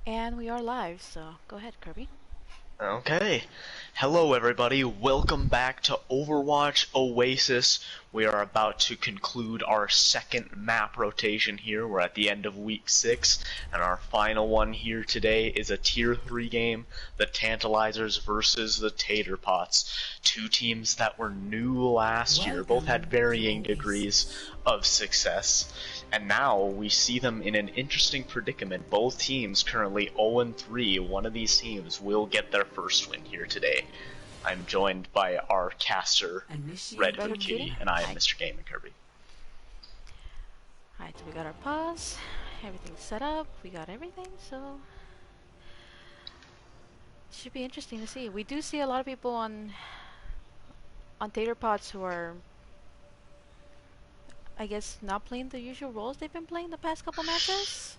And we are live, so go ahead, Kirby. Okay. Hello everybody, welcome back to Overwatch Oasis. We are about to conclude our second map rotation here. We're at the end of week 6, and our final one here today is a tier 3 game, the Tantalizers versus the Tater Pots. Two teams that were new last year, both had varying degrees of success. And now we see them in an interesting predicament. Both teams currently 0-3. One of these teams will get their first win here today. I'm joined by our caster, Red Hood Kitty, and I am Mr. Game and Kirby. Alright, so we got our pause, everything's set up, we got everything, so it should be interesting to see. We do see a lot of people on Tater Pots who are, I guess, not playing the usual roles they've been playing the past couple matches.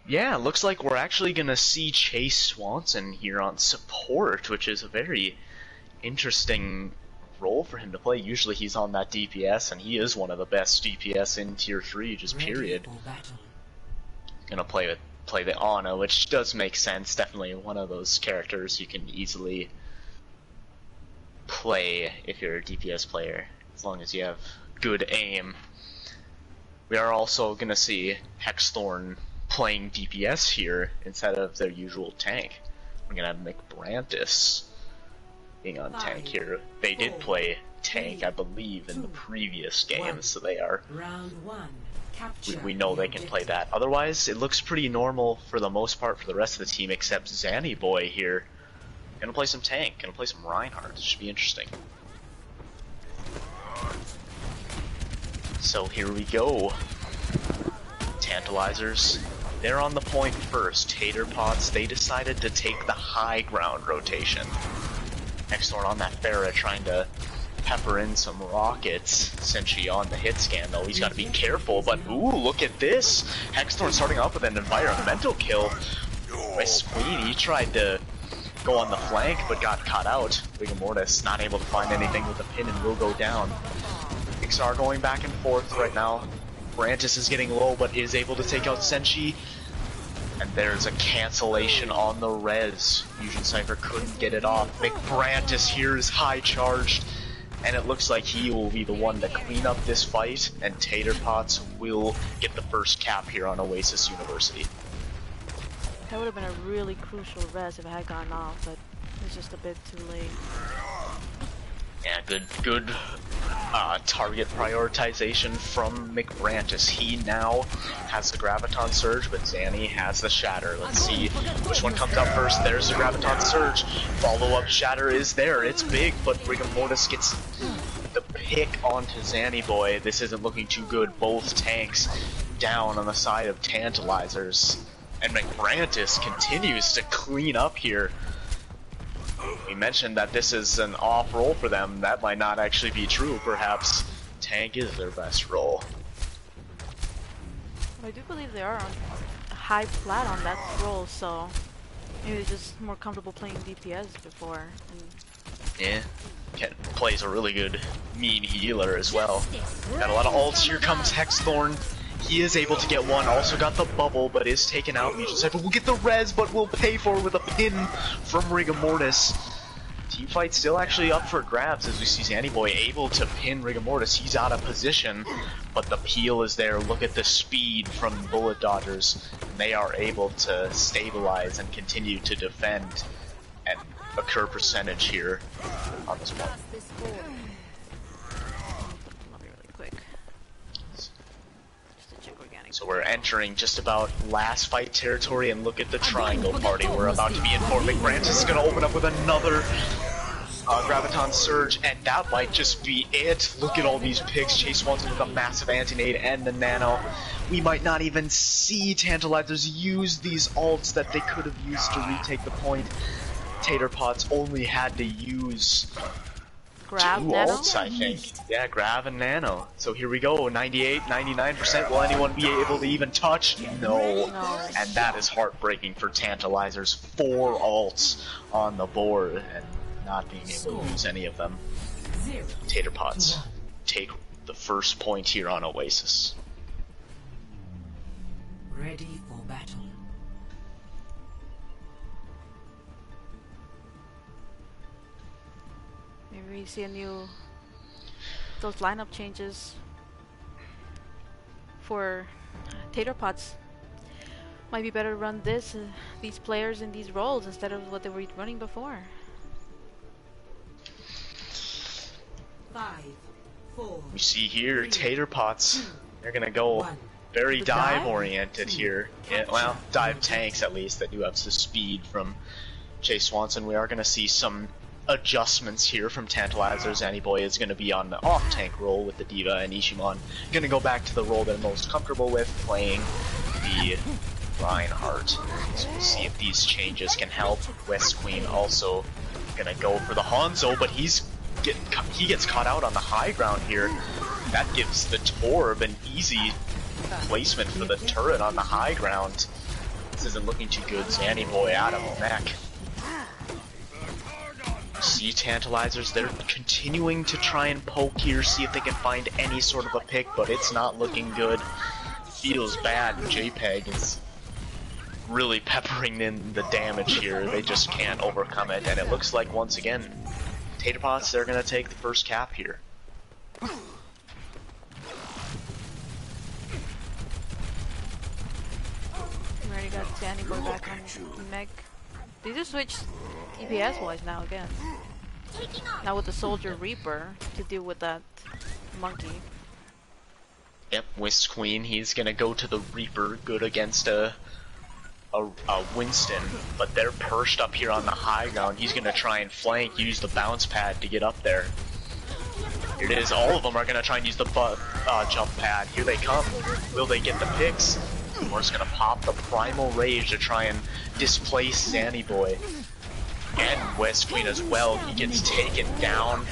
Yeah, looks like we're actually gonna see Chase Swanson here on support, which is a very interesting role for him to play. Usually he's on that DPS, and he is one of the best DPS in tier 3, just period. Gonna play the Ana, which does make sense. Definitely one of those characters you can easily play if you're a DPS player, as long as you have good aim. We are also gonna see Hexthorn playing DPS here instead of their usual tank. We're gonna have Mcbrantis being on tank here. They did play tank, I believe, in the previous game, so they are. We know they can play that. Otherwise, it looks pretty normal for the most part for the rest of the team, except Zanny Boy here. Gonna play some tank, gonna play some Reinhardt. This should be interesting. So here we go. Tantalizers. They're on the point first. Tater Pots, they decided to take the high ground rotation. Hexthorn on that Pharah trying to pepper in some rockets. Senshi on the hit scan though, he's got to be careful, but ooh, look at this! Hexthorn starting off with an environmental kill. My Squeed, he tried to go on the flank but got caught out. Rigamortis not able to find anything with the pin and will go down. Ixar going back and forth right now. Brantis is getting low but is able to take out Senshi. And there's a cancellation on the res. Fusion Cypher couldn't get it off. Mcbrantis here is high charged. And it looks like he will be the one to clean up this fight. And Tater Pots will get the first cap here on Oasis University. That would have been a really crucial res if it had gone off, but it's just a bit too late. Yeah, good target prioritization from Mcbrantis. He now has the Graviton Surge, but Zanny has the Shatter. Let's see which one comes out first. There's the Graviton Surge. Follow-up Shatter is there. It's big, but Rigamortis gets the pick onto Zanny Boy. This isn't looking too good. Both tanks down on the side of Tantalizers. And Mcbrantis continues to clean up here. We mentioned that this is an off role for them. That might not actually be true. Perhaps tank is their best role. I do believe they are on high plat on that role, so maybe they're just more comfortable playing DPS before. Yeah, plays a really good mean healer as well. Got a lot of ults. Here comes Hexthorn. He is able to get one, also got the bubble, but is taken out. Fusion Cypher will get the res, but will pay for it with a pin from Rigamortis. Teamfight still actually up for grabs as we see Zanny Boy able to pin Rigamortis. He's out of position, but the peel is there. Look at the speed from Bullet Dodgers. They are able to stabilize and continue to defend and occur percentage here on this one. So we're entering just about last fight territory, and look at the triangle party we're about to be in for. Mcbrantis is going to open up with another Graviton Surge, and that might just be it. Look at all these picks. Chase Swanson with a massive anti-nade and the nano. We might not even see Tantalizers use these ults that they could have used to retake the point. Tater Pots only had to use Grav, two nano? ults, I think. Yeah, Grav and Nano. So here we go, 98, 99%. Will anyone be able to even touch? No. And that is heartbreaking for Tantalizers. 4 ults on the board and not being able to use any of them. Tater Pots take the first point here on Oasis. Ready for battle. we see those lineup changes for Tater Pots. Might be better to run these players in these roles instead of what they were running before. 5, 4. You see here, Tater Pots. They're gonna go very The dive dive? oriented here. Yeah, well, dive tanks at least that do have the speed from Chase Swanson. We are gonna see some adjustments here from Tantalizers. Annie-Boy is gonna be on the off tank role with the Diva, and Ishimon gonna go back to the role they're most comfortable with, playing the Reinhardt. So we'll see if these changes can help. West Queen also gonna go for the Hanzo, but he gets caught out on the high ground here. That gives the Torb an easy placement for the turret on the high ground. This isn't looking too good. Zanny-Boy out of the neck. See Tantalizers, they're continuing to try and poke here, see if they can find any sort of a pick, but it's not looking good. Feels bad. JPEG is really peppering in the damage here. They just can't overcome it, and it looks like once again, Tater Pots, they're gonna take the first cap here. We already got Danny Boy back on Meg. They just switched DPS wise now again. Now with the Soldier Reaper to deal with that monkey. Yep, West Queen, he's gonna go to the Reaper, good against a Winston, but they're perched up here on the high ground. He's gonna try and flank, use the bounce pad to get up there. Here it is, all of them are gonna try and use the jump pad. Here they come. Will they get the picks? We're just gonna pop the Primal Rage to try and displace Zanny-Boy. And West Queen as well, he gets taken down.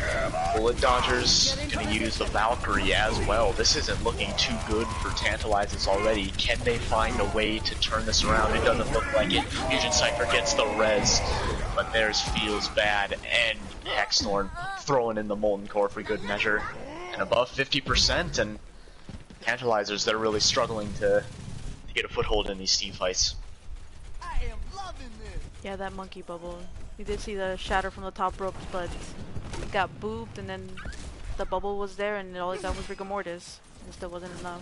Bullet Dodgers gonna use the Valkyrie as well. This isn't looking too good for Tantalizers already. Can they find a way to turn this around? It doesn't look like it. Fusion Cypher gets the res, but theirs feels bad. And Hexthorn throwing in the Molten Core for good measure. And above 50%, and Tantalizers, they're really struggling to get a foothold in these team fights. Yeah, that monkey bubble. We did see the shatter from the top ropes, but it got booped, and then the bubble was there, and all it got was rigor mortis. It still wasn't enough.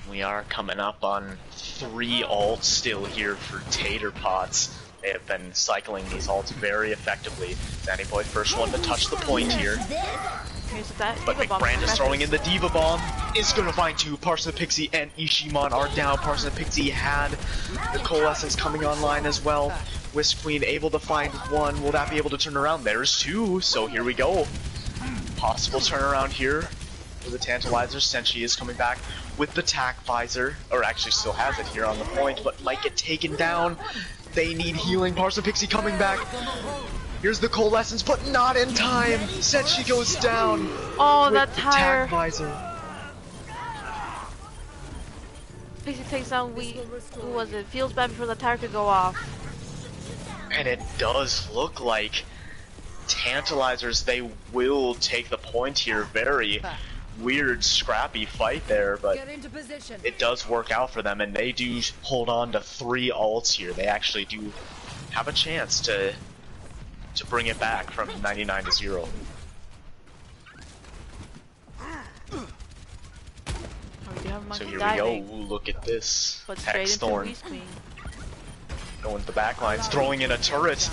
We are coming up on 3 ults still here for Tater Pots. They have been cycling these ults very effectively. Zanny-Boy, first one to touch the point here. Here's that But Diva Bomb McBrand is method. throwing in the Diva Bomb. Is going to find 2. Parson the Pixie and Ishimon are down. Parson the Pixie had the Coalescence coming online as well. West Queen able to find 1. Will that be able to turn around? There's 2. So here we go. Possible turnaround here for the Tantalizers. Senshi is coming back with the Tac Visor. Or actually still has it here on the point, but might get taken down. They need healing. Parson Pixie coming back. Here's the Coalescence, but not in time. Senshi goes down. Oh, with that the tire. Tac Visor. Pixie takes down who was it? Feels bad before the tire could go off. And it does look like Tantalizers, they will take the point here. Very weird, scrappy fight there, but it does work out for them, and they do hold on to 3 ults here. They actually do have a chance to bring it back from 99 to 0. So here we go. Ooh, look at this. But straight into Hexthorn West Queen. going to the back lines, throwing in a turret.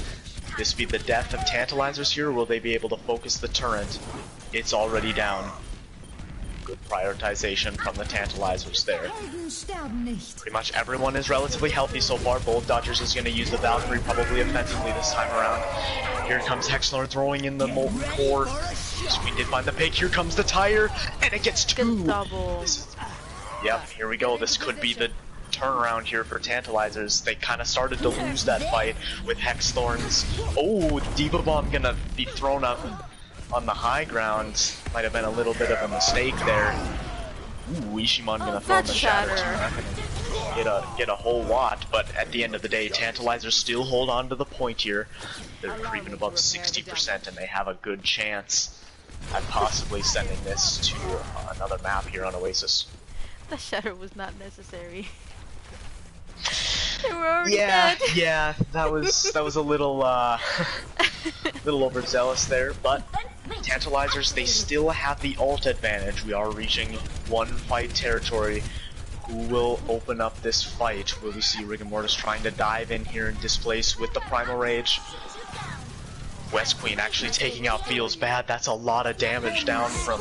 This be the death of Tantalizers here, or will they be able to focus the turret? It's already down. Good prioritization from the Tantalizers there. Pretty much everyone is relatively healthy so far. Bullet Dodgers is going to use the Valkyrie probably offensively this time around. Here comes Hexlord throwing in the Molten Core. We did find the pick. Here comes the tire, and it gets 2. Yep, here we go. This could be the turnaround here for Tantalizers. They kind of started to lose that fight with Hexthorns. Oh, Diva Bomb gonna be thrown up on the high ground. Might have been a little bit of a mistake there. Ooh, Ishimon gonna throw in the shatter. Get a whole lot, but at the end of the day, Tantalizers still hold on to the point here. They're creeping above 60%, and they have a good chance at possibly sending this to another map here on Oasis. That shatter was not necessary. They were already dead. Yeah, that was a little little overzealous there, but Tantalizers, they still have the ult advantage. We are reaching one fight territory. Who will open up this fight? Will we see Rigor Mortis trying to dive in here and displace with the Primal Rage? West Queen actually taking out Feels Bad. That's a lot of damage down from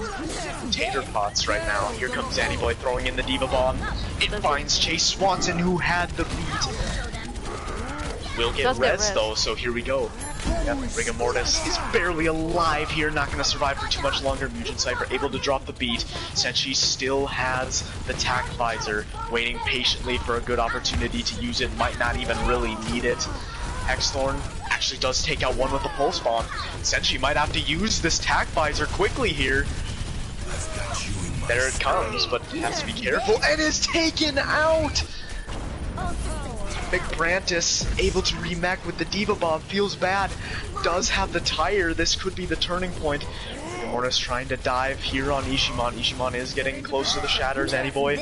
Tater Pots right now. Here comes Zanny Boy throwing in the Diva Bomb. It finds Chase Swanson, who had the beat. Will get res though, so here we go. Yep, Rigor Mortis is barely alive here, not going to survive for too much longer. Mugen Cypher able to drop the beat. Senshi still has the tack visor, waiting patiently for a good opportunity to use it. Might not even really need it. Hexthorn actually does take out one with the pulse bomb. Senshi might have to use this tack visor quickly here. There it comes, but has to be careful, and is taken out! McBrantis able to remech with the Diva Bomb. Feels Bad does have the tire. This could be the turning point. Mortis trying to dive here on Ishimon. Ishimon is getting close to the shatter. Zanny Boy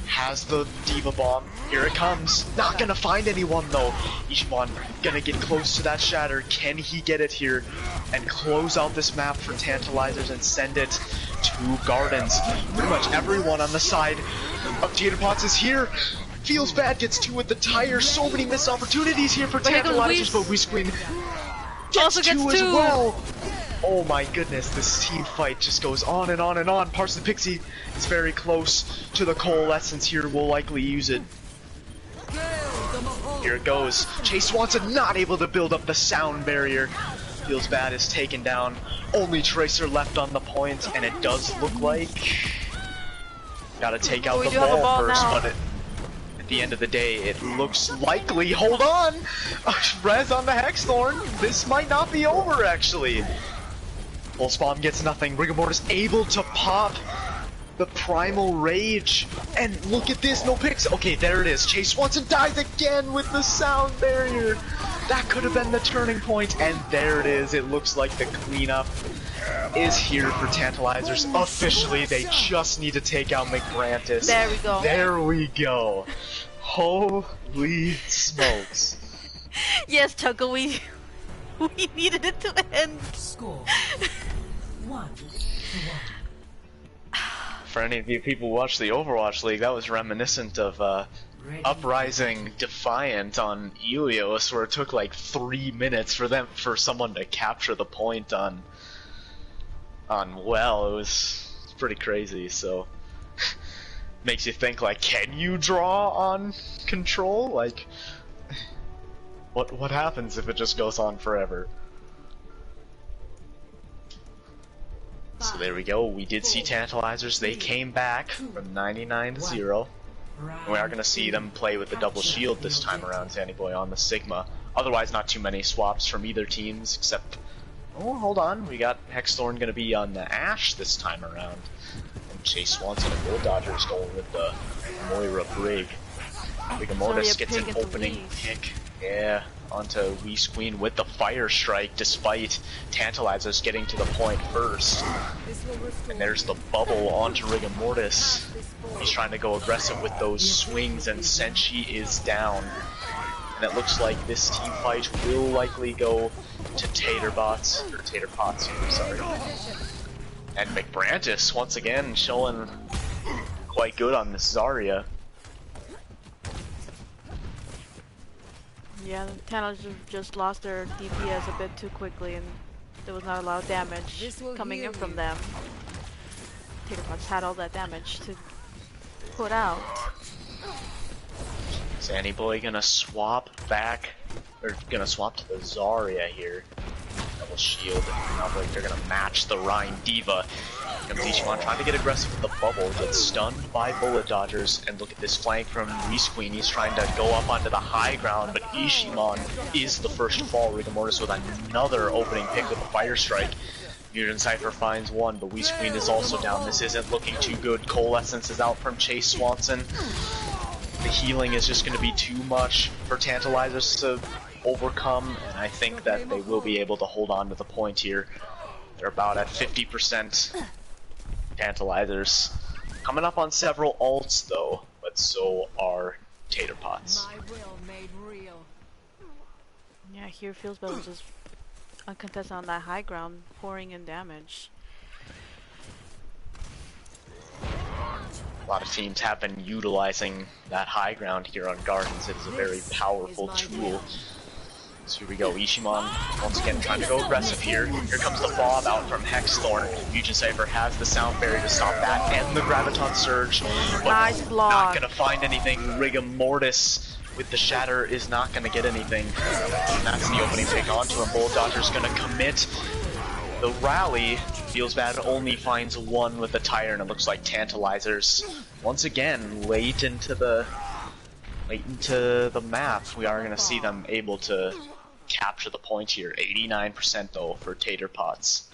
has the Diva Bomb. Here it comes. Not gonna find anyone though. Ishimon gonna get close to that shatter. Can he get it here and close out this map for Tantalizers and send it to Gardens? Pretty much everyone on the side of Tater Pots is here. Feels Bad gets two with the tire. So many missed opportunities here for Tantalizers, but Whis Queen gets two as well. Oh my goodness, this team fight just goes on and on and on. Parson Pixie is very close to the coalescence here. We'll likely use it. Here it goes. Chase Swanson not able to build up the sound barrier. Feels Bad is taken down. Only Tracer left on the point, and it does look like gotta take out the ball first, but at the end of the day, it looks likely. Hold on! Res on the Hexthorn. This might not be over, actually. Pulse Bomb gets nothing. Rigor Mortis able to pop the Primal Rage. And look at this, no picks. Okay, there it is. Chase Swanson dies again with the sound barrier. That could have been the turning point, and there it is. It looks like the cleanup is here for Tantalizers. Officially, they just need to take out McBrantis. There we go. There we go. Holy smokes. Yes, Chuckle, we needed it to end. Score 1-1. For any of you people who watch the Overwatch League, that was reminiscent of Uprising Defiant on Helios, where it took like 3 minutes for someone to capture the point on Well. It was pretty crazy. So makes you think, like, can you draw on Control? Like, what happens if it just goes on forever? So there we go. We did see Tantalizers. They came back from 99 to 0. And we are going to see them play with the double shield this time around, Zanny Boy on the Sigma. Otherwise, not too many swaps from either teams, except... Oh, hold on. We got Hexthorn going to be on the Ashe this time around. And Chase Swanson and Bull Dodgers going with the Moira Brig. Rigor Mortis gets an opening pick. Yeah, onto Whis Queen with the Fire Strike, despite Tantalizers getting to the point first. And there's the bubble onto Rigor Mortis. He's trying to go aggressive with those swings, and Senshi is down. And it looks like this team fight will likely go to Tater Pots, I'm sorry. And McBrantis, once again, showing quite good on this Zarya. Yeah, the Tantalizers just lost their DPS a bit too quickly, and there was not a lot of damage coming in from them. Tater Pots had all that damage to put out. Is Zanny Boy gonna swap back, or gonna swap to the Zarya here? Double shield. Not like they're gonna match the Rhine Diva. Comes Ishimon trying to get aggressive with the bubble, gets stunned by bullet dodgers, and look at this flank from Whis Queen. He's trying to go up onto the high ground, but Ishimon is the first to fall. Rigor Mortis with another opening pick with the Fire Strike. Mugen Cypher finds one, but Whis Queen is also down. This isn't looking too good. Coalescence is out from Chase Swanson. The healing is just going to be too much for Tantalizers to overcome, and I think that they will be able to hold on to the point here. They're about at 50%. Tantalizers coming up on several ults though, but so are Tater Pots. My will made real. Yeah, here feels better just uncontested on that high ground, pouring in damage. A lot of teams have been utilizing that high ground here on Gardens. It is a very powerful tool. So here we go, Ishiman once again trying to go aggressive here. Here comes the Bob out from Hexthorn. Mugen Cypher has the Sound Barrier to stop that and the Graviton Surge. But Nice block. not gonna find anything. Rigor Mortis with the Shatter is not gonna get anything. And that's the opening pick onto him. Bullet Dodger's gonna commit. The rally feels bad, only finds one with the tire, and it looks like Tantalizers once again late into the map. We are gonna see them able to capture the point here. 89% though for Tater Pots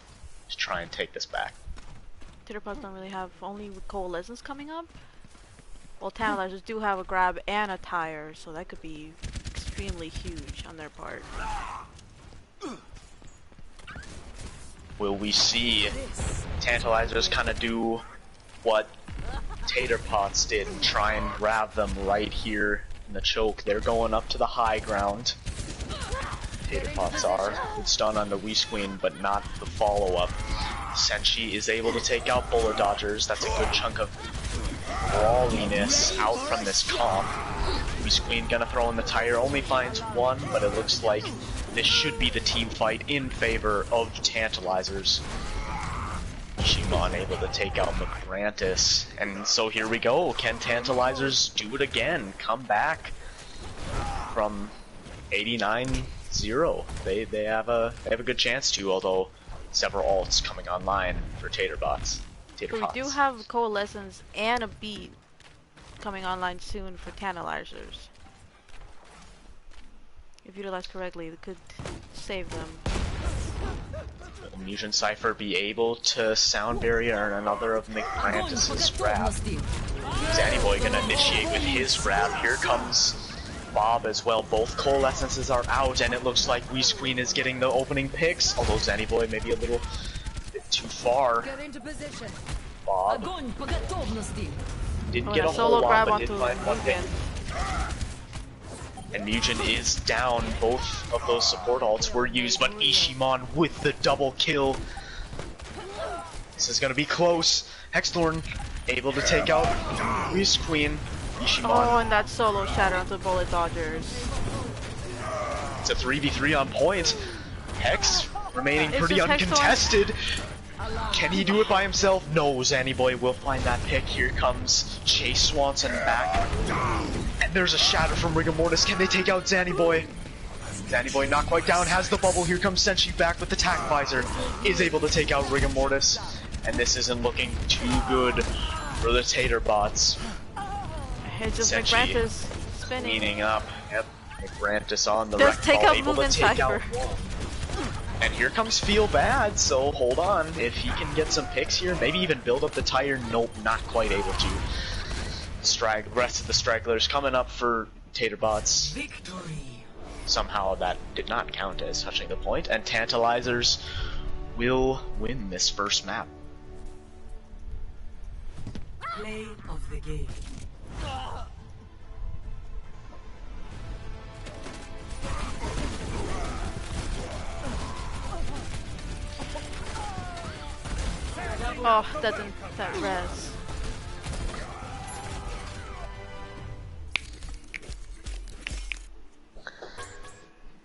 to try and take this back. Tater Pots don't really have, only with Coalescence coming up. Well, Tantalizers do have a grab and a tire, so that could be extremely huge on their part. Will we see Tantalizers kind of do what Tater Pots did and try and grab them right here in the choke? They're going up to the high ground. Tater Pots are. Good stun on the Whis Queen, but not the follow-up. Senshi is able to take out Bullet Dodgers. That's a good chunk of brawliness out from this comp. Whis Queen gonna throw in the tire, only finds one, but it looks like this should be the team fight in favor of Tantalizers. Ishiman able to take out Migrantis, and so here we go. Can Tantalizers do it again? Come back from 89-0. They have a good chance to, although several ults coming online for Tater Pots. So we do have Coalescence and a beat coming online soon for Tantalizers. If utilized correctly, it could save them. Will Mugen Cypher be able to Sound Barrier another of Migrantis' grab? Zannyboy gonna initiate with his grab. Here comes Bob as well. Both Coalescences are out, and it looks like Whis Queen is getting the opening picks, although Zannyboy may be a little bit too far. Bob didn't get a whole lot, but did find one pick. And Mugen is down. Both of those support ults were used, but Ishiman with the double kill. This is gonna be close. Hexthorn able to take out Whis Queen. Ishiman. Oh, and that solo shatter onto Bullet Dodgers. It's a 3v3 on point. Hex remaining pretty uncontested. Can he do it by himself? No, Zannyboy will find that pick. Here comes Chase Swanson back. And there's a shatter from Rigor Mortis. Can they take out Zannyboy? Zannyboy not quite down, has the bubble. Here comes Senshi back with the Tack Visor. Is able to take out Rigor Mortis. And this isn't looking too good for the Tater Bots. It's just Senshi Migrantis spinning. cleaning up. Yep, Migrantis on the Just take out able to Mugen take out Cypher. one. And here comes Feel Bad, so hold on. If he can get some picks here, maybe even build up the tire. Nope, not quite able to. Rest of the stragglers coming up for Tater Bots. Victory. Somehow that did not count as touching the point, and Tantalizers will win this first map. Play of the game. Oh, that res.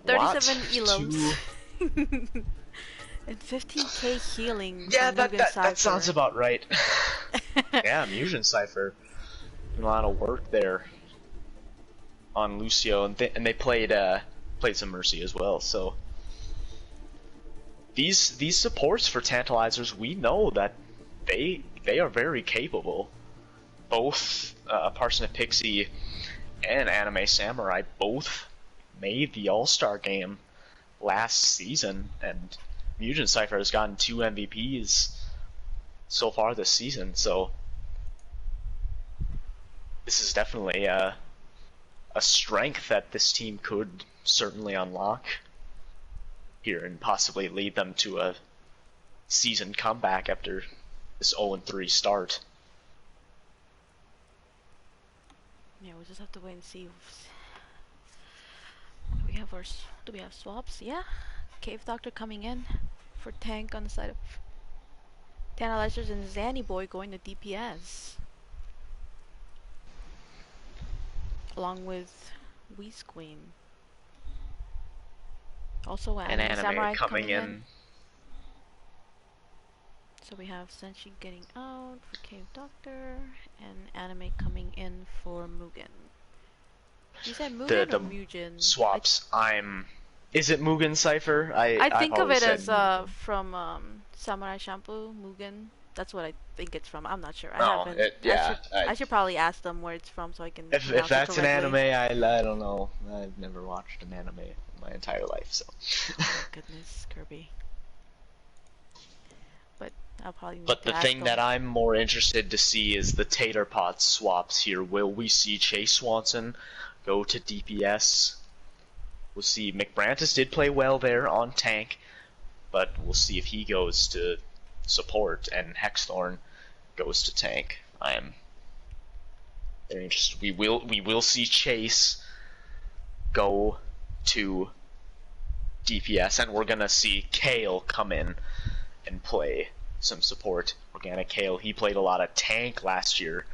What? 37 elos. And 15k healing. Yeah, from Mugen that Cypher. sounds about right. Yeah, Mugen Cypher. A lot of work there on Lucio, and they played some Mercy as well. So these supports for Tantalizers, we know that they are very capable. Both Parsnip Pixie and Anime Samurai both made the All-Star game last season, and Mugen Cypher has gotten 2 MVPs so far this season, so this is definitely a strength that this team could certainly unlock here and possibly lead them to a season comeback after this 0-3 start. Yeah, we'll just have to wait and see. We have our. Do we have swaps? Yeah. Cave Doctor coming in for tank on the side of Tantalizers, and Zanny Boy going to DPS. Along with Whis Queen. Also An Anime anime Samurai coming coming in. in. So we have Senshi getting out for Cave Doctor, and Anime coming in for Mugen. You said Mugen or The Mugen? swaps. Is it Mugen Cipher? I I've think of always it said as Mugen. from Samurai Champloo, Mugen. That's what I think it's from. I'm not sure. I No, haven't. yeah. I should probably ask them where it's from so I can If pronounce it that's an anime, correctly. I don't know. I've never watched an anime in my entire life, so. Oh goodness, Kirby. But I'll probably need But to the ask thing that them. I'm more interested to see is the Tater Pot swaps here. Will we see Chase Swanson go to DPS? We'll see. McBrantis did play well there on tank, but we'll see if he goes to support and Hexthorn goes to tank. I am very interested. We will see Chase go to DPS, and we're gonna see Kale come in and play some support. Organic Kale, he played a lot of tank last year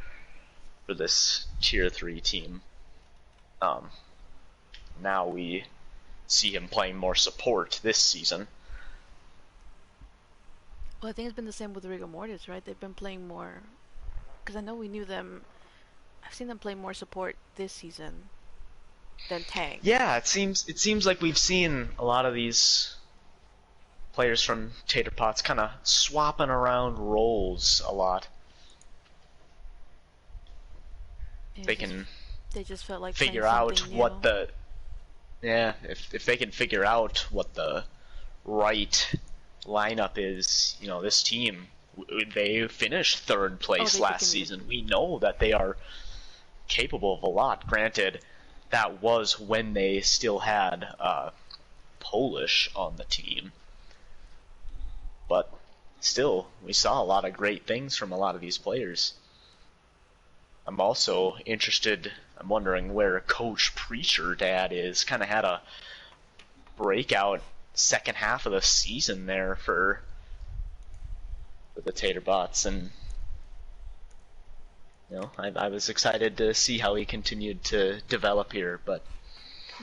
for this tier 3 team. Now we see him playing more support this season. Well, I think it's been the same with Rigor Mortis, right? They've been playing more. Because I know we knew them. I've seen them play more support this season than tank. Yeah, it seems like we've seen a lot of these players from Tater Pots kind of swapping around roles a lot. They just felt like Figure playing out something what new. if they can figure out what the right lineup is, this team, they finished third place last season. We know that they are capable of a lot. Granted, that was when they still had Polish on the team, but still, we saw a lot of great things from a lot of these players. I'm also interested, I'm wondering where Coach Preacher Dad is. Kind of had a breakout second half of the season there for the Tater Bots, and I was excited to see how he continued to develop here. But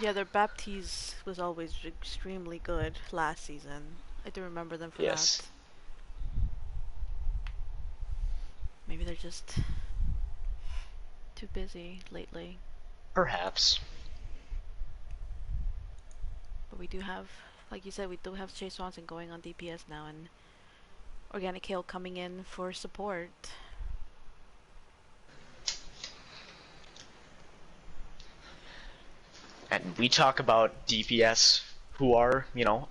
yeah, their Baptiste was always extremely good last season. I do remember them for that. Maybe they're just too busy lately. Perhaps. But we do have, like you said, we do have Chase Swanson going on DPS now, and Organic Kale coming in for support. And we talk about DPS who are,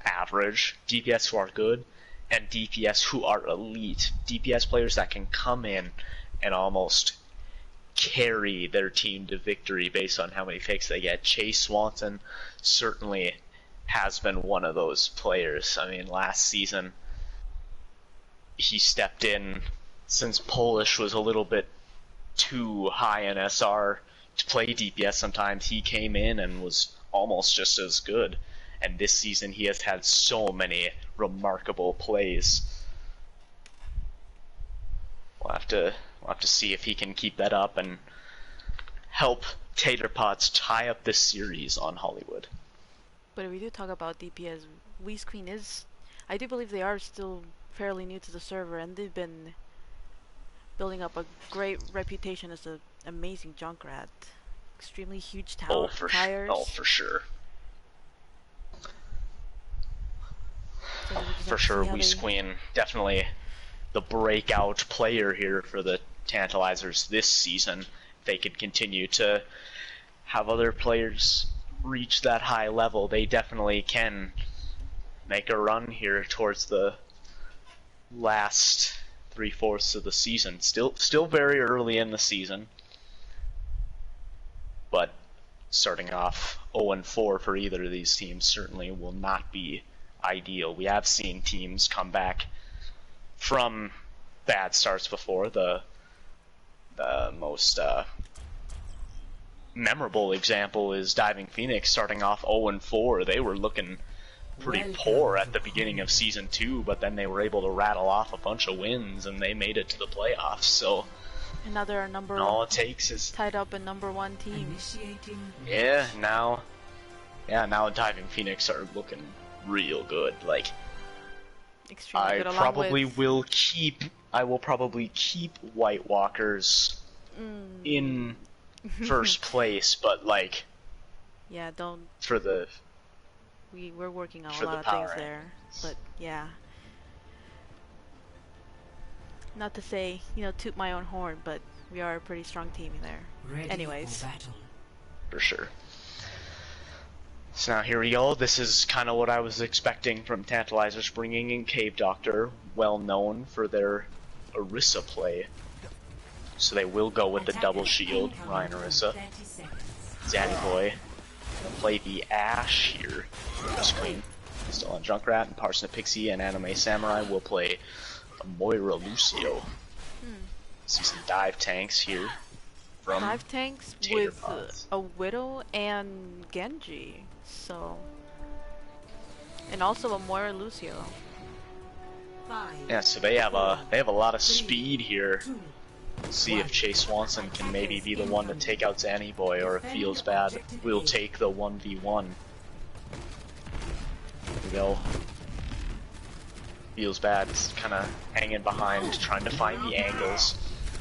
average, DPS who are good, and DPS who are elite. DPS players that can come in and almost carry their team to victory based on how many picks they get. Chase Swanson certainly has been one of those players. I mean, last season he stepped in since Polish was a little bit too high in SR to play DPS sometimes. He came in and was almost just as good. And this season he has had so many remarkable plays. We'll have to see if he can keep that up and help Tater Pots tie up this series on Hollywood. But if we do talk about DPS, Whis Queen is, I do believe they are still fairly new to the server, and they've been building up a great reputation as an amazing Junkrat. Extremely huge tires. Oh, for sure. So for sure, Whis Queen, definitely the breakout player here for the Tantalizers this season. If they could continue to have other players reach that high level, they definitely can make a run here towards the last 3/4 of the season. Still very early in the season, but starting off 0-4 for either of these teams certainly will not be ideal. We have seen teams come back from bad starts before. The most memorable example is Diving Phoenix starting off 0-4. They were looking pretty poor at the beginning of Season 2, but then they were able to rattle off a bunch of wins, and they made it to the playoffs, so... And now they're all it takes is... tied up in #1 team. Yeah, now Diving Phoenix are looking real good. Like, Extremely good. I will probably keep White Walkers in first place, but like, yeah, don't. For the We're working on a for lot the of things power there, but yeah. Not to say, toot my own horn, but we are a pretty strong team there. Anyways. For sure. So now here we go. This is kind of what I was expecting from Tantalizers, bringing in Cave Doctor, well known for their Orisa play. So they will go with the double shield, Ryan Orisa. Zaddy Boy will play the Ashe here. Screen. Still on Junkrat, and Parsnip Pixie and Anime Samurai will play Moira Lucio. See some dive tanks here. From dive tanks Tater with Pods. a Widow and Genji, so, and also a Moira Lucio. Yeah, so they have a lot of speed here. See if Chase Swanson can maybe be the one to take out Zanny Boy, or if Feels Bad will take the 1v1. Here we go. Feels Bad is kind of hanging behind, trying to find the angles.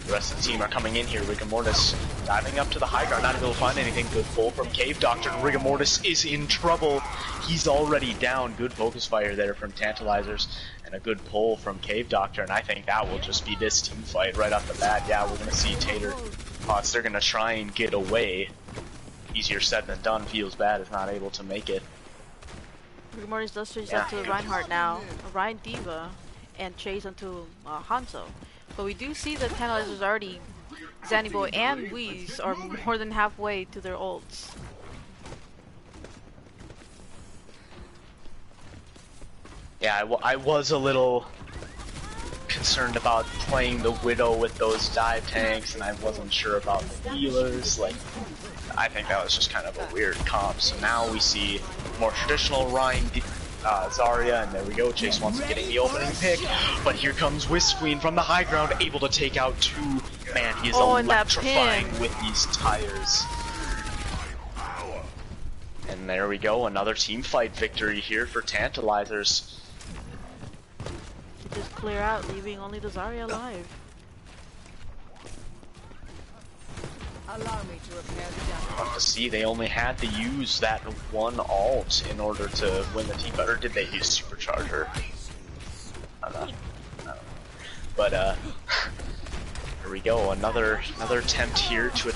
The rest of the team are coming in here. Rigor Mortis diving up to the high ground, not able to find anything. Good pull from Cave Doctor. Rigor Mortis is in trouble. He's already down. Good focus fire there from Tantalizers, and a good pull from Cave Doctor. And I think that will just be this team fight right off the bat. Yeah, we're gonna see Tater Pots. They're gonna try and get away. Easier said than done. Feels Bad is not able to make it. Rigor Mortis does chase up to Reinhardt now, Ryan Diva, and chase onto Hanzo. But we do see that Tantalizers already, Zanny Boy and Wheeze are more than halfway to their ults. Yeah, I was a little concerned about playing the Widow with those dive tanks, and I wasn't sure about the healers. Like, I think that was just kind of a weird comp. So now we see more traditional Ryan Zarya, and there we go. Chase Swanson getting the opening pick, but here comes Wisp Queen from the high ground, able to take out two. Man, he is electrifying with these tires. And there we go, another team fight victory here for Tantalizers. To just clear out, leaving only the Zarya alive. Allow me to repair the damage. Fun to see, they only had to use that one ult in order to win the team fight, or did they use Supercharger? I don't know. But here we go, another attempt here to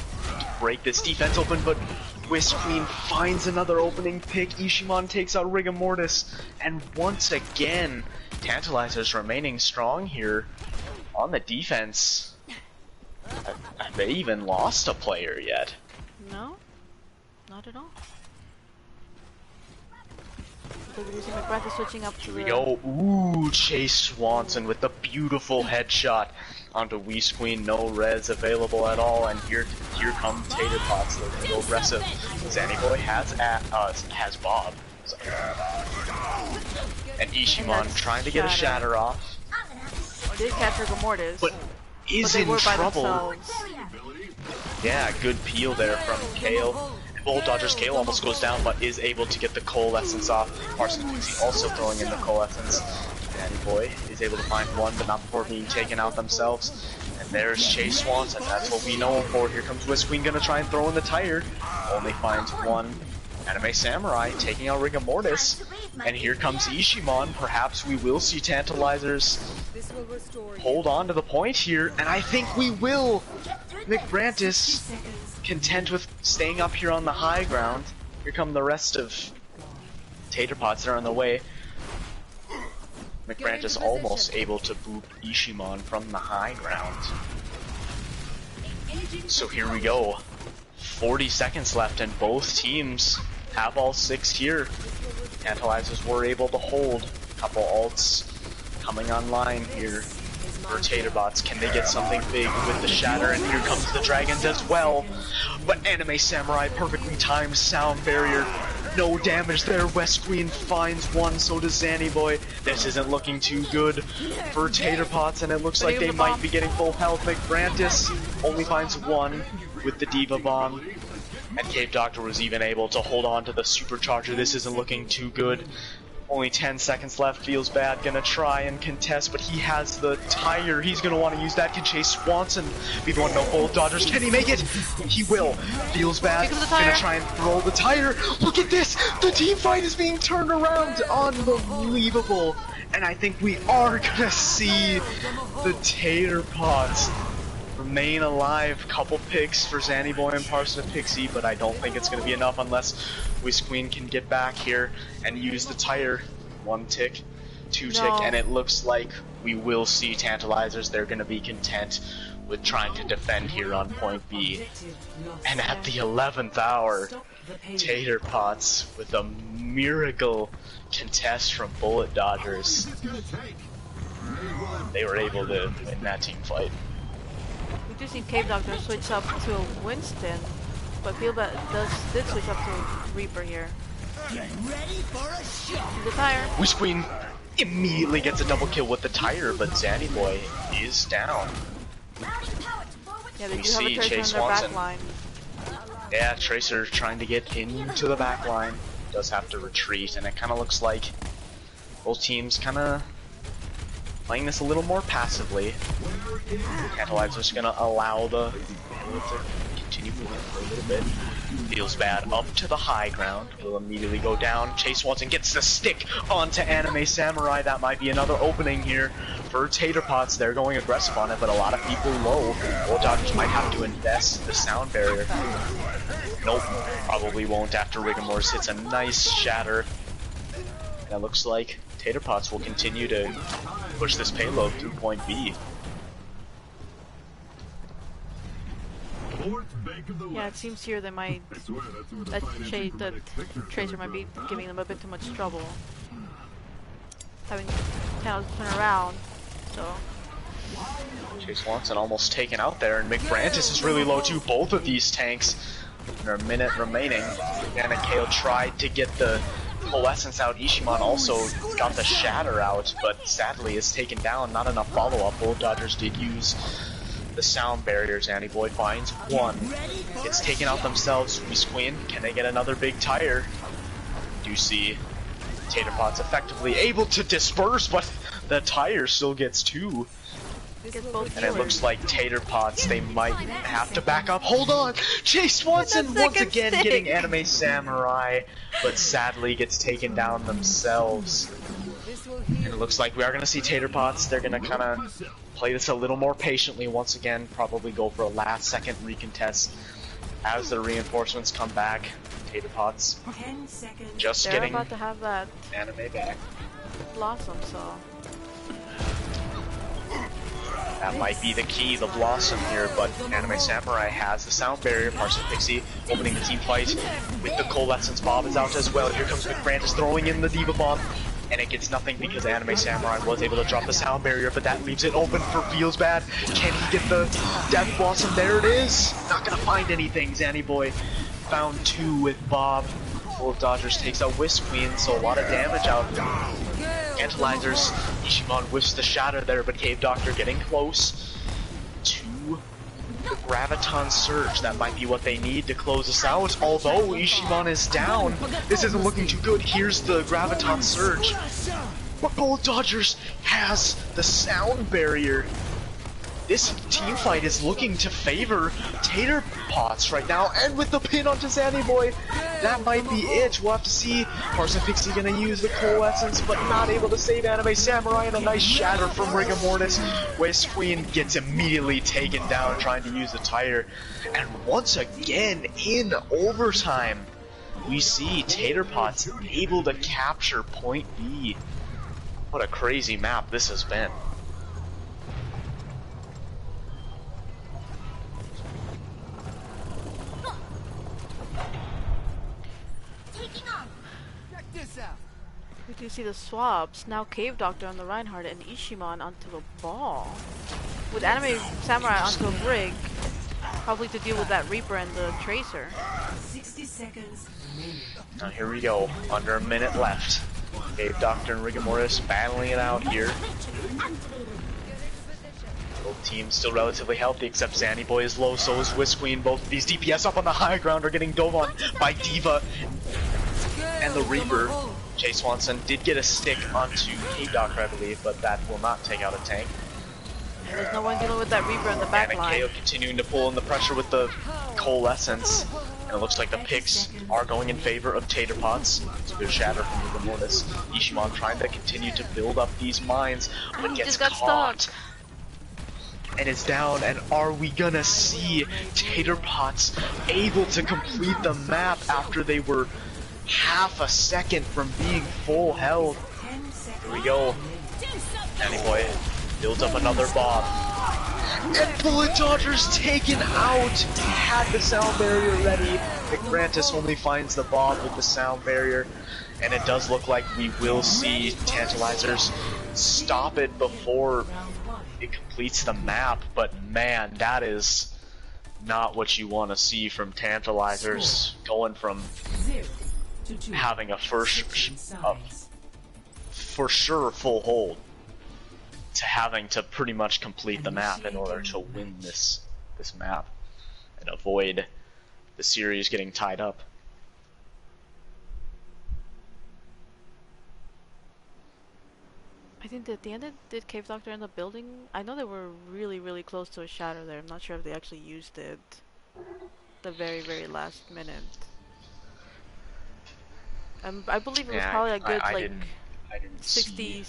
break this defense open, but Wisp Queen finds another opening pick. Ishimon takes out Rigor Mortis, and once again, Tantalizers remaining strong here on the defense. Have they even lost a player yet? No, not at all. McBride is switching up to Here we go. Ooh, Chase Swanson with the beautiful headshot onto Wisp Queen. No res available at all, and here come Tater Pots. They're gonna go aggressive. Zanny Boy has Bob, and Ishimon trying to get a shatter off. Did catch Rigor Mortis, but is in trouble. Yeah, good peel there from Kale. Bold Dodgers Kale almost goes down, but is able to get the Coalescence off. Parsnip Pixie also throwing in the Coalescence. Daddy Boy is able to find one, but not before being taken out themselves. And there's Chase Swanson, that's what we know him for. Here comes Wisp Queen, gonna try and throw in the tire. Only finds one. Anime Samurai taking out Rigor Mortis. And here comes Ishimon. Perhaps we will see Tantalizers hold on to the point here, and I think we will. McBrantis content with staying up here on the high ground. Here come the rest of Tater Pots that are on the way. McBrantis almost able to boop Ishimon from the high ground. So here we go. 40 seconds left, and both teams have all 6 here. Tantalizers were able to hold. A couple ults coming online here. for Taterbots. Can they get something big with the shatter? And here comes the dragons as well. But Anime Samurai perfectly timed sound barrier. No damage there. West Queen finds one, so does Zanny Boy. This isn't looking too good for Taterpots, and it looks like they might be getting full health. McBrantis only finds one with the Diva Bomb. And Cave Doctor was even able to hold on to the Supercharger. This isn't looking too good. Only 10 seconds left. Feels bad. Gonna try and contest, but he has the tire. He's gonna want to use that. Can Chase Swanson be the one? No full Dodgers. Can he make it? He will. Feels bad. Gonna try and throw the tire. Look at this. The team fight is being turned around. Unbelievable. And I think we are gonna see the Taterpots remain alive. Couple picks for Zanny Boy and Parson Pixie, but I don't think it's going to be enough unless Whis Queen can get back here and use the tire. 1 tick, 2 tick, and it looks like we will see Tantalizers. They're going to be content with trying to defend here on point B. And at the 11th hour, Taterpots with a miracle contest from Bullet Dodgers. They were able to win that team fight. We do see Cave Doctor switch up to Winston, but feel that did switch up to Reaper here. The tire. Whis Queen immediately gets a double kill with the tire, but Zanny Boy is down. Yeah, they do have a Tracer on their back line. Yeah, Tracer trying to get into the back line. Does have to retreat, and it kind of looks like both teams kind of playing this a little more passively. Tantalizer's gonna allow the bullet to continue moving for a little bit. Feels bad up to the high ground. Will immediately go down. Chase Swanson gets the stick onto Anime Samurai. That might be another opening here for Taterpots. They're going aggressive on it, but a lot of people low. Bullet Dodgers might have to invest the sound barrier. Nope, probably won't after Rigamor's hits a nice shatter. That looks like Taterpots will continue to push this payload through point B. Yeah, it seems here they might the Tracer might be giving them a bit too much trouble. Having Tails turn around, so Chase Swanson almost taken out there, and McBrantis is really low too. Both of these tanks. There a minute remaining. And KO tried to get the Coalescence out. Ishiman also got the Shatter out, but sadly is taken down. Not enough follow-up. Bullet Dodgers did use the sound barriers. Zanny Boy finds one. It's taken out themselves. Whis Queen, can they get another big tire? Do see Taterpots effectively able to disperse, but the tire still gets 2. And it looks like Taterpots, they might have to back up. Hold on! Chase Swanson once again getting Anime Samurai, but sadly gets taken down themselves. And it looks like we are going to see Taterpots. They're going to kind of play this a little more patiently once again. Probably go for a last second recontest as the reinforcements come back. Taterpots just they're getting about to have that Anime back. Blossom, so that might be the key, the Blossom here, but Anime Samurai has the sound barrier. Parson Pixie opening the team fight with the Coalescence Bob is out as well. Here comes McBrantis throwing in the Diva Bomb, and it gets nothing because Anime Samurai was able to drop the sound barrier, but that leaves it open for Feels Bad. Can he get the Death Blossom? There it is! Not gonna find anything. Zanny Boy found 2 with Bob. Bullet Dodgers takes out Whis Queen, so a lot of damage out. Tantalizers, Ishiman whiffs the shatter there, but Cave Doctor getting close to the Graviton Surge. That might be what they need to close us out, although Ishiman is down. This isn't looking too good. Here's the Graviton Surge. But Bullet Dodgers has the sound barrier. This team fight is looking to favor Taterpots right now, and with the pin onto Zanny Boy, that might be it. We'll have to see. Parson Pixie gonna use the Coalescence, but not able to save Anime Samurai, and a nice shatter from Rigor Mortis. Whis Queen gets immediately taken down trying to use the tire. And once again, in overtime, we see Taterpots able to capture point B. What a crazy map this has been. We do see the swaps. Now Cave Doctor on the Reinhardt and Ishiman onto a ball. With Anime Samurai onto a brig. Probably to deal with that Reaper and the Tracer. 60 seconds remaining. Now here we go. Under a minute left. Cave Doctor and Rigomoris battling it out here. Both teams still relatively healthy, except Zanny Boy is low, so is Whisk Queen. Both of these DPS up on the high ground are getting dove on by Diva and the Reaper. Jay Swanson did get a stick onto Cave Doctor, I believe, but that will not take out a tank. And there's no one dealing with that Reaper on the back And line. KO continuing to pull in the pressure with the Coalescence. And it looks like the picks are going in favor of Tater Pots. It's a good shatter from Rigomoris. Ishiman trying to continue to build up these mines, but He gets just got caught. stuck. And is down, and are we gonna see Tater Pots able to complete the map after they were half a second from being full health? Here we go. Danny Boy builds up another bomb. And Bullet Dodger's taken out! He had the sound barrier ready. McBrantis only finds the bomb with the sound barrier. And it does look like we will see Tantalizers stop it before it completes the map, but man, that is not what you want to see from Tantalizers. Going from having a for sure full hold to having to pretty much complete the map in order to win this map and avoid the series getting tied up. I think at the end, did Cave Doctor end up building? I know they were really, really close to a shatter there. I'm not sure if they actually used it the very, very last minute. I believe it was probably a good I like didn't 60,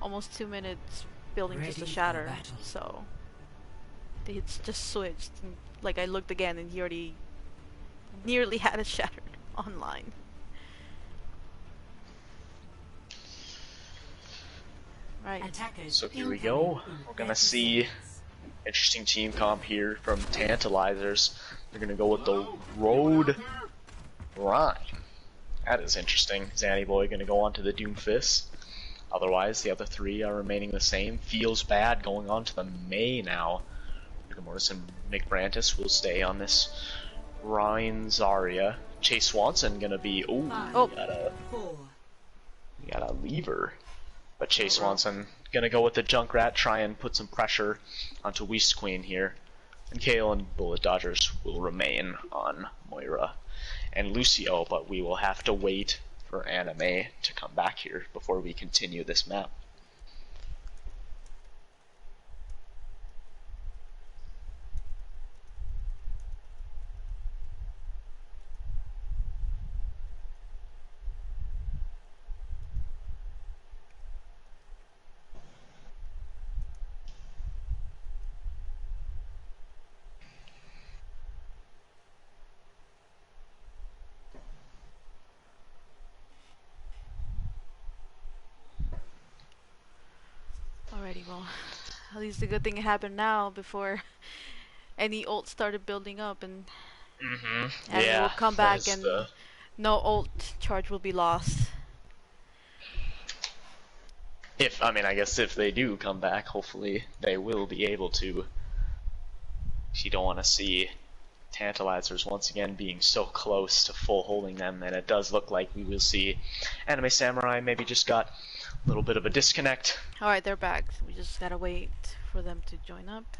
almost 2 minutes building just a shatter. So they had just switched. And, like I looked again, and he already nearly had it shattered online. Right. So here we go. We're gonna see interesting team comp here from Tantalizers. They're gonna go with the Road Rhyme. That is interesting. Zanny Boy gonna go on to the Doomfist. Otherwise, the other three are remaining the same. Feels bad going on to the May now. Rigomoris and McBrantis will stay on this Ryan Zarya. Chase Swanson gonna be. Ooh, we got a lever. But Chase Swanson gonna go with the Junkrat, try and put some pressure onto Whisk Queen here. And Kale and Bullet Dodgers will remain on Moira and Lucio, but we will have to wait for Anime to come back here before we continue this map. Alrighty, well, at least the good thing happened now before any ult started building up, and Yeah, we'll come back and no ult charge will be lost. I guess if they do come back, hopefully they will be able to. You don't want to see Tantalizers once again being so close to full holding them, and it does look like we will see Anime Samurai maybe just got a little bit of a disconnect. Alright, they're back. We just gotta wait for them to join up.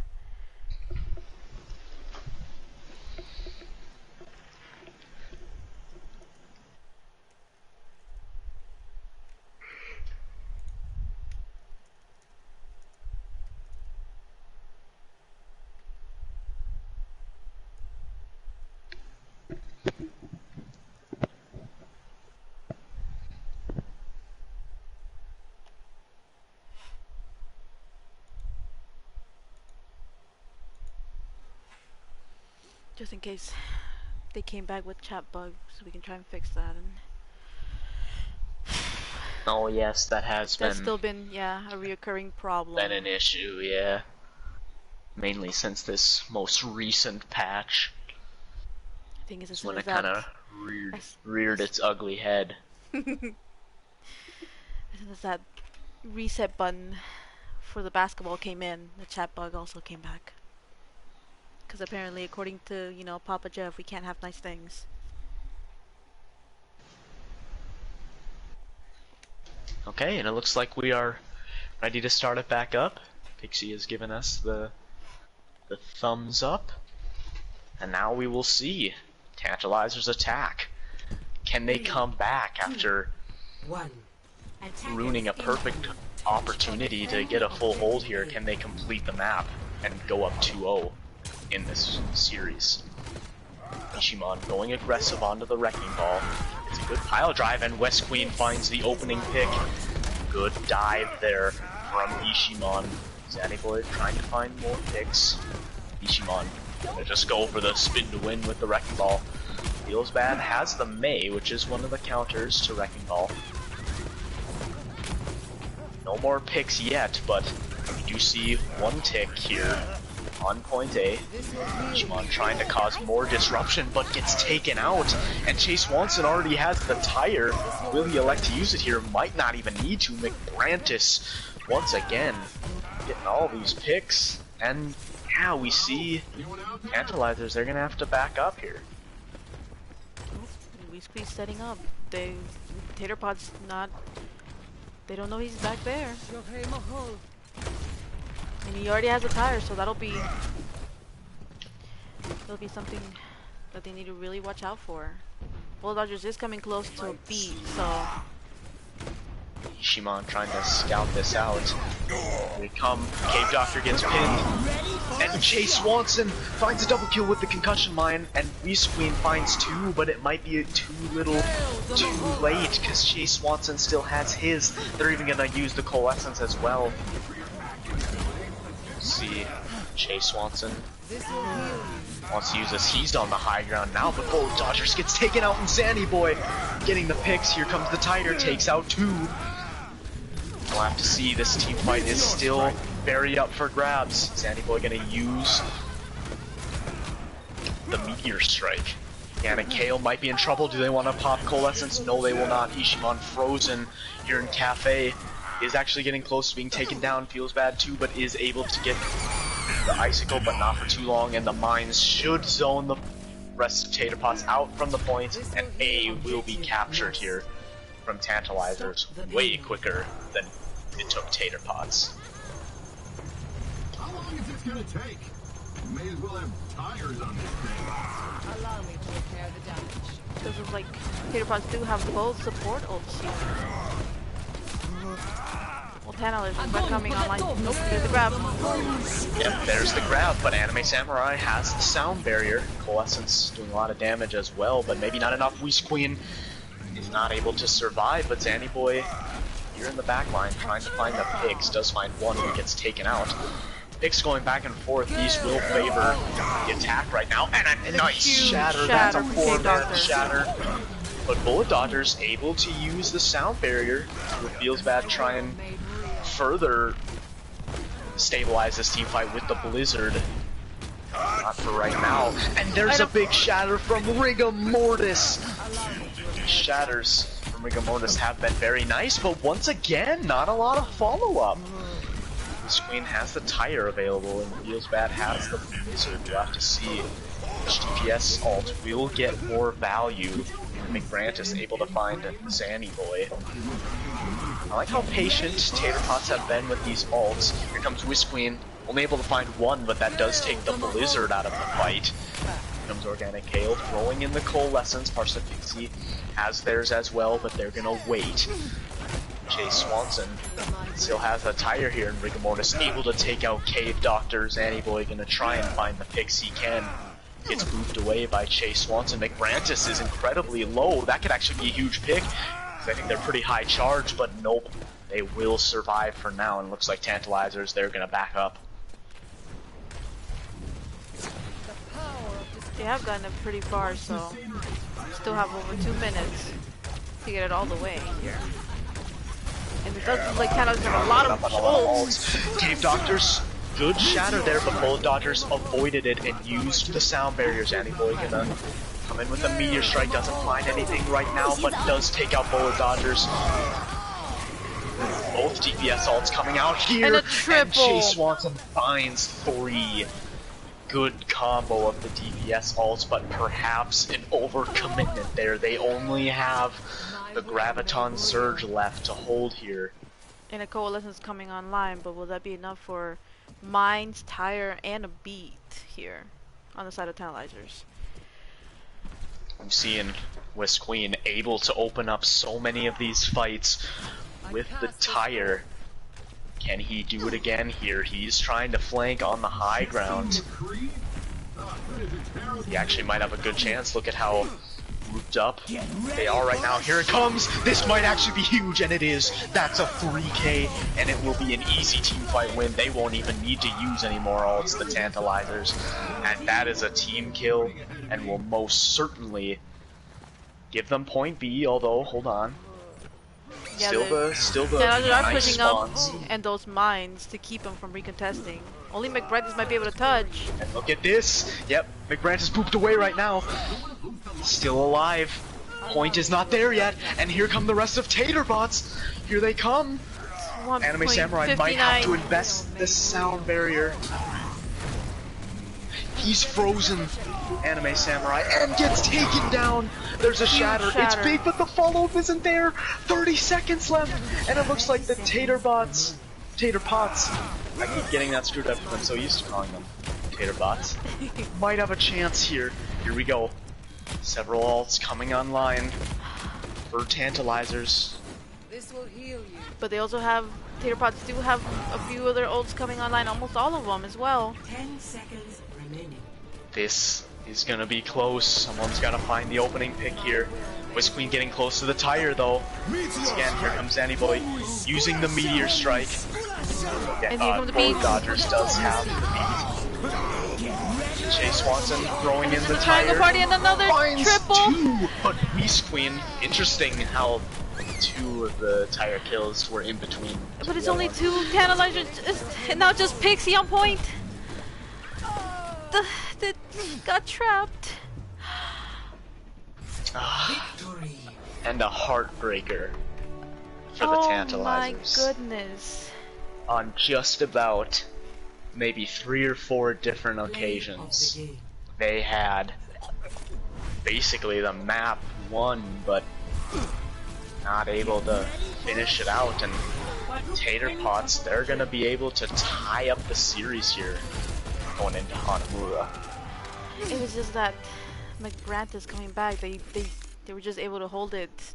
Just in case they came back with chat bugs, we can try and fix that. And Oh yes, that's still been, yeah, a reoccurring problem. been an issue, yeah. Mainly since this most recent patch. I think it's When it kind of reared its ugly head. As soon as that reset button for the basketball came in, the chat bug also came back. Because apparently, according to, you know, Papa Jeff, we can't have nice things. Okay, and it looks like we are ready to start it back up. Pixie has given us the thumbs up. And now we will see Tantalizers attack. Can they come back after ruining a perfect opportunity to get a full hold here? Can they complete the map and go up 2-0 in this series? Ishimon going aggressive onto the Wrecking Ball. It's a good pile drive, and West Queen finds the opening pick. Good dive there from Ishimon. Zannyboy trying to find more picks. Ishimon gonna just go for the spin to win with the Wrecking Ball. Feels Bad has the May, which is one of the counters to Wrecking Ball. No more picks yet, but we do see one tick here on point A. Ishimon trying to cause more disruption, but gets taken out. And Chase Swanson already has the tire. Will he elect to use it here? Might not even need to. McBrantis, once again, getting all these picks. And yeah, we see Tantalizers, they're going to have to back up here. We squeeze setting up. Tater Pod's not... They don't know he's back there. And he already has a tire, so that'll be something that they need to really watch out for. Bulldodgers is coming close to a beat, so Ishimon trying to scout this out. Here we come. Cave Doctor gets pinned. And Chase Swanson finds a double kill with the concussion mine. And Weast Queen finds two, but it might be too little too late because Chase Swanson still has his. They're even going to use the Coalescence as well. See, Chase Swanson wants to use this. He's on the high ground now, but Bullet Dodgers gets taken out, and Zanny Boy getting the picks. Here comes the Tater, takes out two. We'll have to see. This team fight is still very up for grabs. Zanny Boy gonna use the Meteor Strike. Anna Kale might be in trouble. Do they want to pop Coalescence? No, they will not. Ishimon frozen here in Cafe is actually getting close to being taken down. Feels Bad too, but is able to get the Icicle, but not for too long. And the Mines should zone the rest of Tater Pots out from the point, and A will be captured here from Tantalizers way quicker than it took Tater Pots. How long is this gonna take? May as well have tires on this thing. Allow me to repair the damage. because it's like Tater Pots do have both support ults here. Well, Tantalizers are coming online. Nope, there's the grab. Yep, there's the grab, but Anime Samurai has the sound barrier. Coalescence doing a lot of damage as well, but maybe not enough. Weast Queen is not able to survive, but Zanny Boy here in the back line trying to find the picks. Does find one who gets taken out. Picks going back and forth. These will favor the attack right now. And a nice shatter. That's a 4-man shatter. But Bullet Dodgers able to use the sound barrier. It feels bad try and further stabilize this team fight with the Blizzard. Not for right now. And there's a big shatter from Rigor Mortis. Shatters from Rigor Mortis have been very nice, but once again, not a lot of follow-up. This Queen has the tire available, and Feels Bad has the Blizzard. We'll have to see which DPS ult will get more value. McBrantis able to find Zanny Boy. I like how patient Tater Pots have been with these ults. Here comes Whisk Queen, only able to find one, but that does take the Blizzard out of the fight. Here comes Organic Kale, throwing in the Coalescence. Parson Pixie has theirs as well, but they're gonna wait. Chase Swanson still has a tire here, and Rigor Mortis able to take out Cave Doctor. Zanny Boy gonna try and find the picks he can. Gets moved away by Chase Swanson. McBrantis is incredibly low. That could actually be a huge pick, because I think they're pretty high charge, but nope. They will survive for now, and looks like Tantalizers, they're gonna back up. They have gotten it pretty far, so still have over 2 minutes to get it all the way here. And it does look like Tantalizers have a lot of ults. Cave Doctors, good shatter there, but Bullet Dodgers avoided it and used the sound barriers. Zanny Boy gonna come in with a Meteor Strike, doesn't find anything right now, but does take out Bullet Dodgers. Both DPS ults coming out here, And a triple. Chase Swanson finds 3. Good combo of the DPS ults, but perhaps an overcommitment there. They only have the Graviton Surge left to hold here. And a coalescence coming online, but will that be enough for Mines, Tire, and a beat here on the side of Tantalizers? I'm seeing West Queen able to open up so many of these fights with the Tire. Can he do it again here? He's trying to flank on the high ground. He actually might have a good chance. Look at how grouped up they are right now. Here it comes! This might actually be huge, and it is. That's a 3k, and it will be an easy teamfight win. They won't even need to use any more ults, the Tantalizers. And that is a team kill, and will most certainly give them point B, although, hold on. Yeah, Still the Tantalizers are nice pushing up, spawns. and those mines to keep them from recontesting. Only McBride might be able to touch. And look at this. Yep, McBride is pooped away right now. Still alive. Point is not there yet, and here come the rest of Tater bots. Here they come. Anime Samurai might have to invest the sound barrier. He's frozen, Anime Samurai, and gets taken down. There's a shatter. It's big, but the follow-up isn't there. 30 seconds left, and it looks like the Tater pots. I keep getting that screwed up because I'm so used to calling them Tater bots. Might have a chance here. Here we go. Several ults coming online for Tantalizers. This will heal you. But they also have, Tater Pots do have a few other ults coming online, almost all of them as well. 10 seconds remaining. This is gonna be close. Someone's gotta find the opening pick here. West Queen getting close to the Tire though. Once again, here comes Zanny Boy using the Meteor Strike. And here come the beats. Dodgers does have the beat. Chase Swanson throwing in the Triangle Tire. Party and another Finds triple. 2, but West Queen, interesting how 2 of the Tire kills were in between. But it's only 2 Tantalizers, and now just Pixie on point. The got trapped. And a heartbreaker for the Tantalizers. Oh my goodness. On just about maybe 3 or 4 different occasions, they had basically the map won, but not able to finish it out. And Tater Pots, they're gonna be able to tie up the series here going into Hanamura. It was just that McGrant is coming back. They were just able to hold it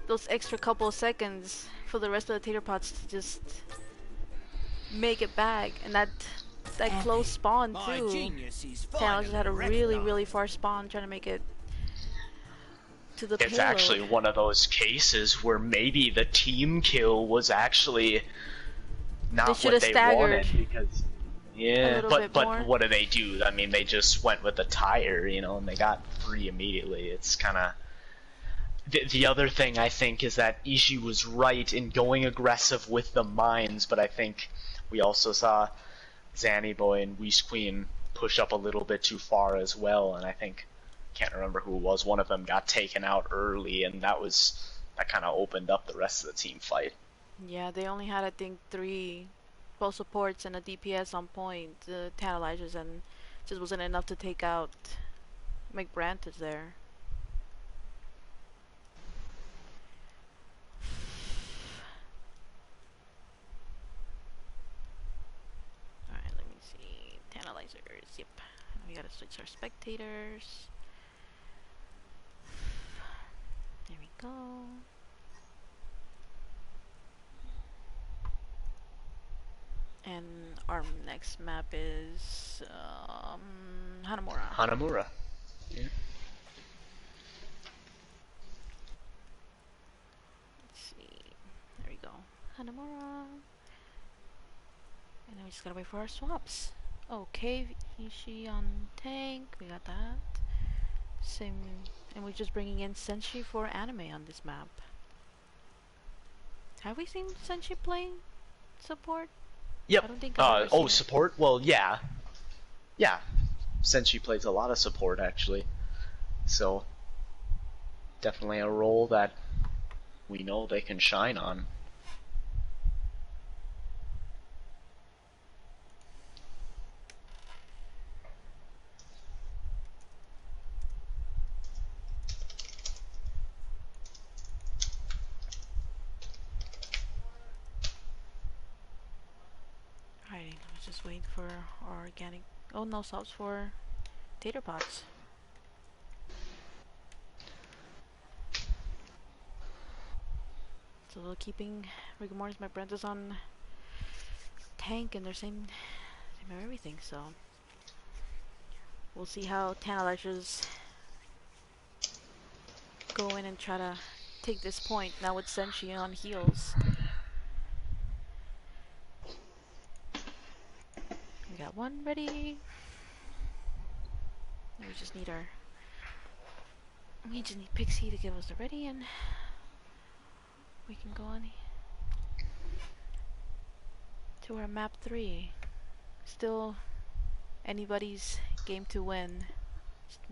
those extra couple of seconds for the rest of the Tater Pots to just make it back. And that close spawn too. Tantalizers had a really far spawn trying to make it to the payload. It's actually one of those cases where maybe the team kill was actually not what they wanted, because but what do? I mean, they just went with the Tire, you know, and they got 3 immediately. It's kind of the other thing I think is that Ishii was right in going aggressive with the mines, but I think we also saw Zanny Boy and West Queen push up a little bit too far as well, and I think, can't remember who it was, one of them got taken out early, and that kind of opened up the rest of the team fight. Yeah, they only had, I think, 3 both supports and a DPS on point, the Tantalizers, and just wasn't enough to take out McBrant is there. Alright, let me see. Tantalizers, yep. We gotta switch our spectators. There we go. And our next map is Hanamura. Hanamura. Yeah. Let's see. There we go. Hanamura. And then we just gotta wait for our swaps. Okay, Ishii on tank. We got that. Same. And we're just bringing in Senshi for anime on this map. Have we seen Senshi playing support? Yep. I don't think I've ever seen it. Support? Well, yeah. Yeah. Senshi plays a lot of support, actually. So, definitely a role that we know they can shine on. Just wait for our organic. Oh, no subs for tater pots. So they're keeping rigor mortis. My Brenta's on tank, and they're same everything. So we'll see how Tantalizers go in and try to take this point now with Senshi on heals. We got one ready. We just need Pixie to give us the ready, and we can go on to our map 3. Still anybody's game to win.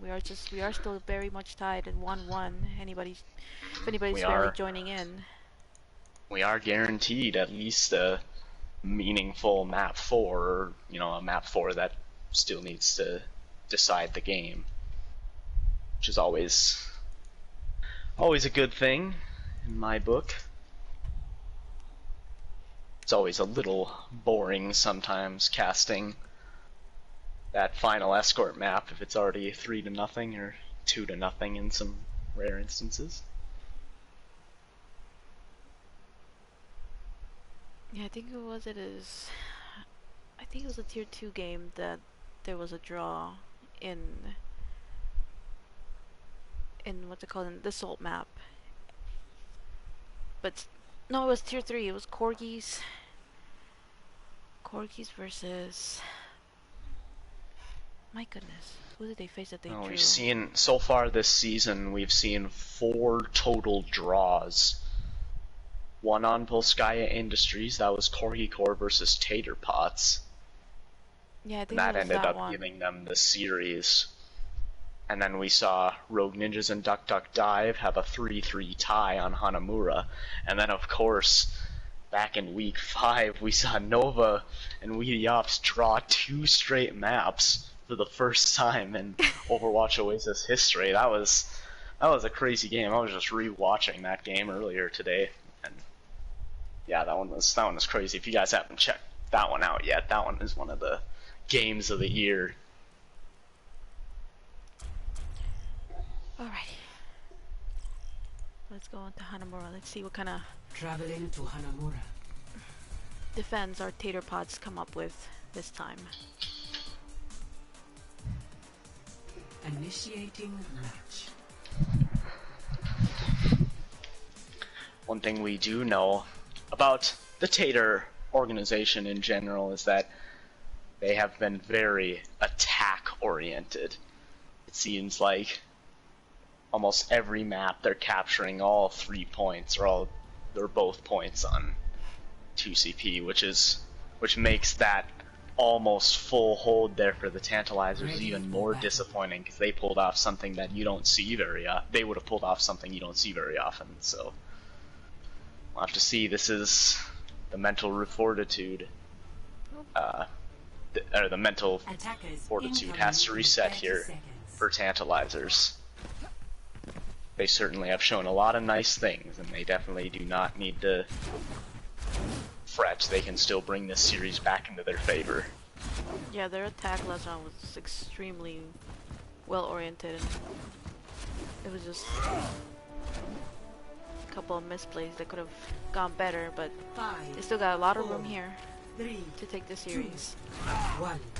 We are still very much tied at 1-1. If anybody's We barely are joining in. we are guaranteed at least a meaningful map 4, or, you know, a map 4 that still needs to decide the game, which is always a good thing in my book. It's always a little boring sometimes casting that final escort map if it's already 3-0 or 2-0 in some rare instances. Yeah, I think it was a tier 2 game that there was a draw in what's it called, in the Salt map. But no, it was tier 3. It was Corgis versus, my goodness, who did they face that they drew? We've seen so far this season, we've seen 4 total draws. One on Polskaya Industries, that was Corgi Core versus Tater Pots. Yeah, I think And that it was ended up one. giving them the series. And then we saw Rogue Ninjas and Duck Duck Dive have a 3-3 tie on Hanamura. And then, of course, back in week 5, we saw Nova and Weedy Ops draw 2 straight maps for the first time in Overwatch Oasis history. That was a crazy game. I was just re-watching that game earlier today, and yeah, that one was crazy. If you guys haven't checked that one out yet, that one is one of the games of the year. Alrighty. Let's go on to Hanamura. Let's see what kind of Traveling to Hanamura. defense our tater pots come up with this time. Initiating match. One thing we do know about the Tater organization in general is that they have been very attack-oriented. It seems like almost every map they're capturing all 3 points, or both points on 2CP, which makes that almost full hold there for the Tantalizers even more disappointing, because they pulled off something that you don't see very they would have pulled off something you don't see very often. So we'll have to see. This is the mental fortitude. The mental fortitude has to reset here for Tantalizers. They certainly have shown a lot of nice things, and they definitely do not need to fret. They can still bring this series back into their favor. Yeah, their attack last round was extremely well oriented, and it was just a couple of misplays that could have gone better, but they still got a lot of room here to take the series.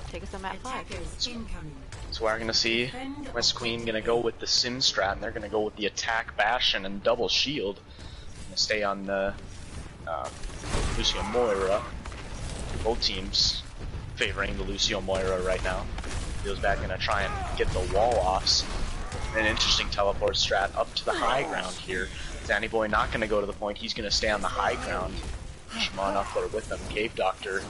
Take us to map 5. So we're gonna see West Queen gonna go with the Sim strat, and they're gonna go with the attack Bastion and double shield. Gonna stay on the Lucio Moira. Both teams favoring the Lucio Moira right now. Feels bad gonna try and get the wall offs. An interesting teleport strat up to the high ground here. Zanny Boy not gonna go to the point, he's gonna stay on the high ground. Shimon up there with them. Cave Doctor,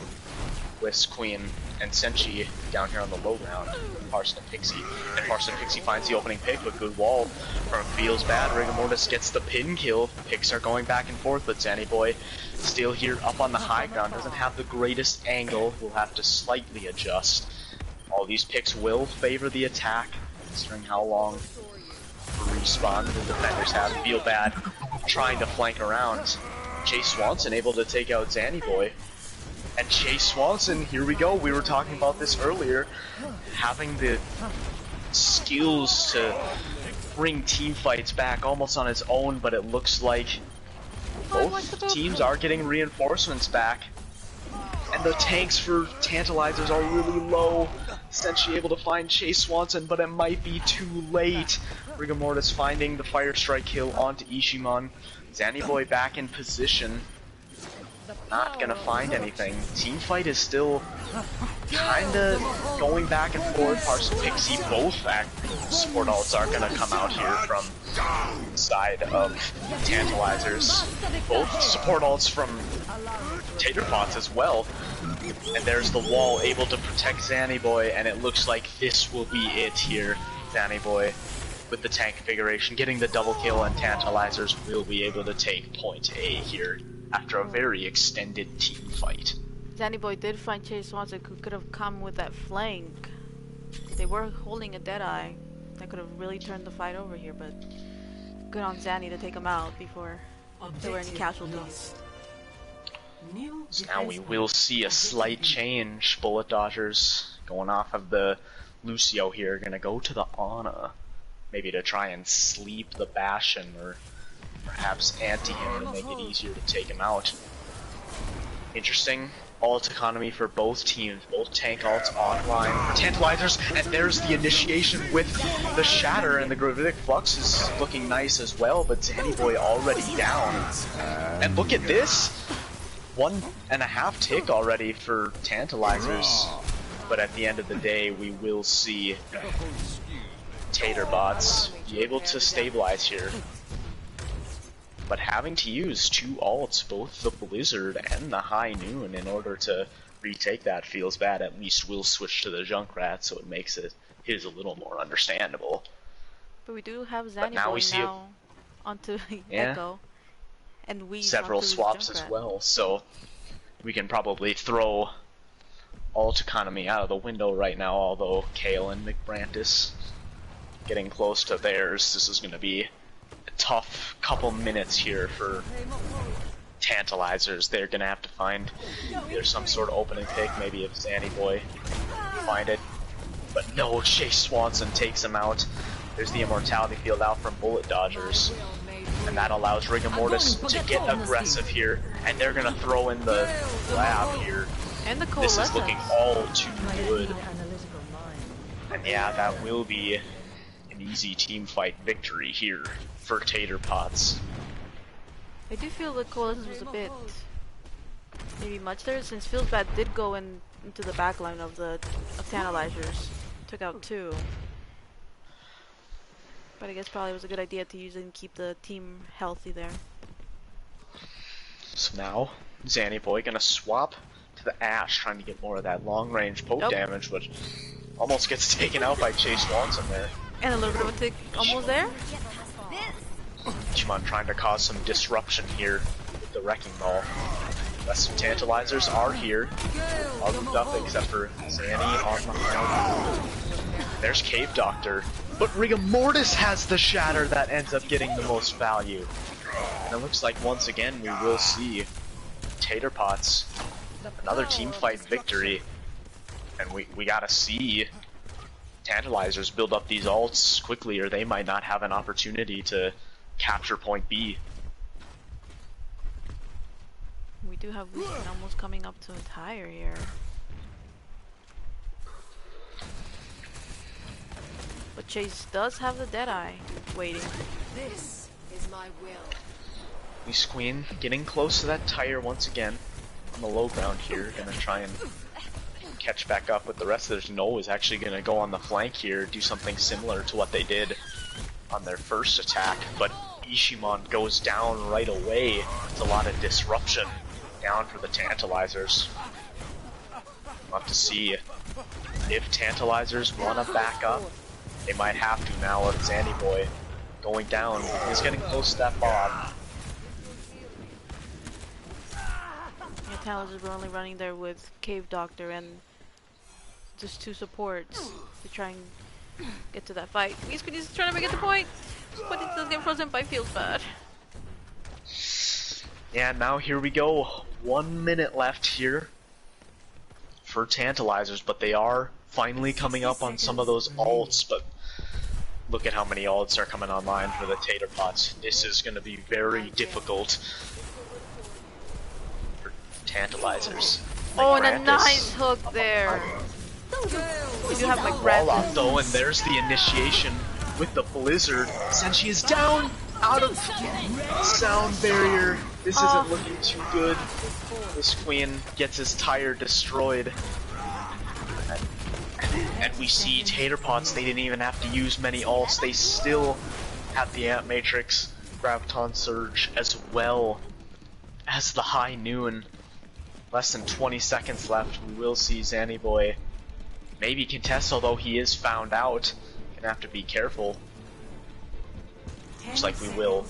West Queen, and Senshi down here on the low ground. Parson and Pixie. And Parson and Pixie finds the opening pick, but good wall from Feels Bad. Rigor Mortis gets the pin kill. Picks are going back and forth, but Zanny Boy still here up on the high ground. Doesn't have the greatest angle. Will have to slightly adjust. All these picks will favor the attack, considering how long respawn the defenders have. Feel Bad trying to flank around. Chase Swanson able to take out Zanny Boy. And Chase Swanson, here we go. We were talking about this earlier. Having the skills to bring team fights back almost on his own, but it looks like both teams are getting reinforcements back. And the tanks for Tantalizers are really low. Essentially able to find Chase Swanson, but it might be too late. Rigor Mortis finding the Fire Strike kill onto Ishimon. Zanny Boy back in position. Not gonna find anything. Team fight is still kinda going back and forth. Parcel Pixie, both support ults are gonna come out here from the side of Tantalizers. Both support ults from Tater Pots as well. And there's the wall able to protect Zanny Boy, and it looks like this will be it here. Zanny Boy with the tank configuration getting the double kill, and Tantalizers will be able to take point A here after a very extended team fight. Zanny Boy did find Chase Swanson, who could have come with that flank. They were holding a Deadeye. That could have really turned the fight over here, but good on Zanny to take him out before there were any casualties. So now we will see a slight change. Bullet Dodgers going off of the Lucio here, gonna go to the Ana. Maybe to try and sleep the Bastion, or perhaps anti him to make it easier to take him out. Interesting ult economy for both teams, both tank ults online for Tantalizers, and there's the initiation with the Shatter, and the Gravitic Flux is looking nice as well, but Zanny Boy already down. And look at this! 1.5 tick already for Tantalizers, but at the end of the day we will see Tater bots be able to stabilize here. But having to use two ults, both the Blizzard and the High Noon, in order to retake that feels bad. At least we'll switch to the Junkrat, so it makes his a little more understandable. But we do have Zanny now Boy we see now onto Echo, and we several swaps as well, so we can probably throw ult economy out of the window right now, although Kale and McBrantis getting close to theirs. This is going to be a tough couple minutes here for Tantalizers. They're going to have to find either some sort of opening pick, maybe if Zanny Boy find it. But no, Chase Swanson takes him out. There's the Immortality Field out from Bullet Dodgers. And that allows Rigor Mortis to get aggressive here. And they're going to throw in the lab here. And the This is looking all too good. And yeah, that will be an easy team fight victory here for Tater Pots. I do feel the Coalescence was a bit maybe much there, since Feels Bad did go into the backline of Tantalizers. Took out two. But I guess probably was a good idea to use it and keep the team healthy there. So now, Zanny Boy gonna swap to the Ash, trying to get more of that long range poke damage, but almost gets taken out by Chase Swanson there. And a little bit of a tick almost there. Ichiman trying to cause some disruption here with the Wrecking Ball. Rest of Tantalizers are here, all moved up except for Zanny on the ground. There's Cave Doctor, but Rigor Mortis has the Shatter that ends up getting the most value. And it looks like once again we will see Tater Pots, another team fight victory. And we gotta see Tantalizers build up these ults quickly, or they might not have an opportunity to capture point B. We do have Lucian almost coming up to a tire here. But Chase does have the Deadeye waiting. This is my will. Lease Queen getting close to that tire once again on the low ground here. Gonna try and catch back up with the rest of their No is actually gonna go on the flank here, do something similar to what they did on their first attack, but Ishimon goes down right away. It's a lot of disruption down for the Tantalizers. We'll have to see if Tantalizers want to back up. They might have to now with Zanny Boy going down. He's getting close to that Bob. Yeah, Tantalizers were only running there with Cave Doctor and just two supports to try and get to that fight. He's trying to make it the point, but he does get frozen by Feels Bad. Yeah, now here we go. 1 minute left here for Tantalizers, but they are finally coming up on some of those ults, but look at how many ults are coming online for the Tater Pots. This is going to be very difficult for Tantalizers. Oh, and a nice hook there. We do have like Wall up rapid. though, and there's the initiation with the Blizzard. Senshi is down out of sound barrier. This isn't looking too good. This queen gets his tire destroyed. And we see Tater Pots, they didn't even have to use many ults. They still have the Ant Matrix, Graviton Surge, as well as the High Noon. Less than 20 seconds left. We will see Zanny Boy maybe contest, although he is found out. Gonna have to be careful. Looks like we will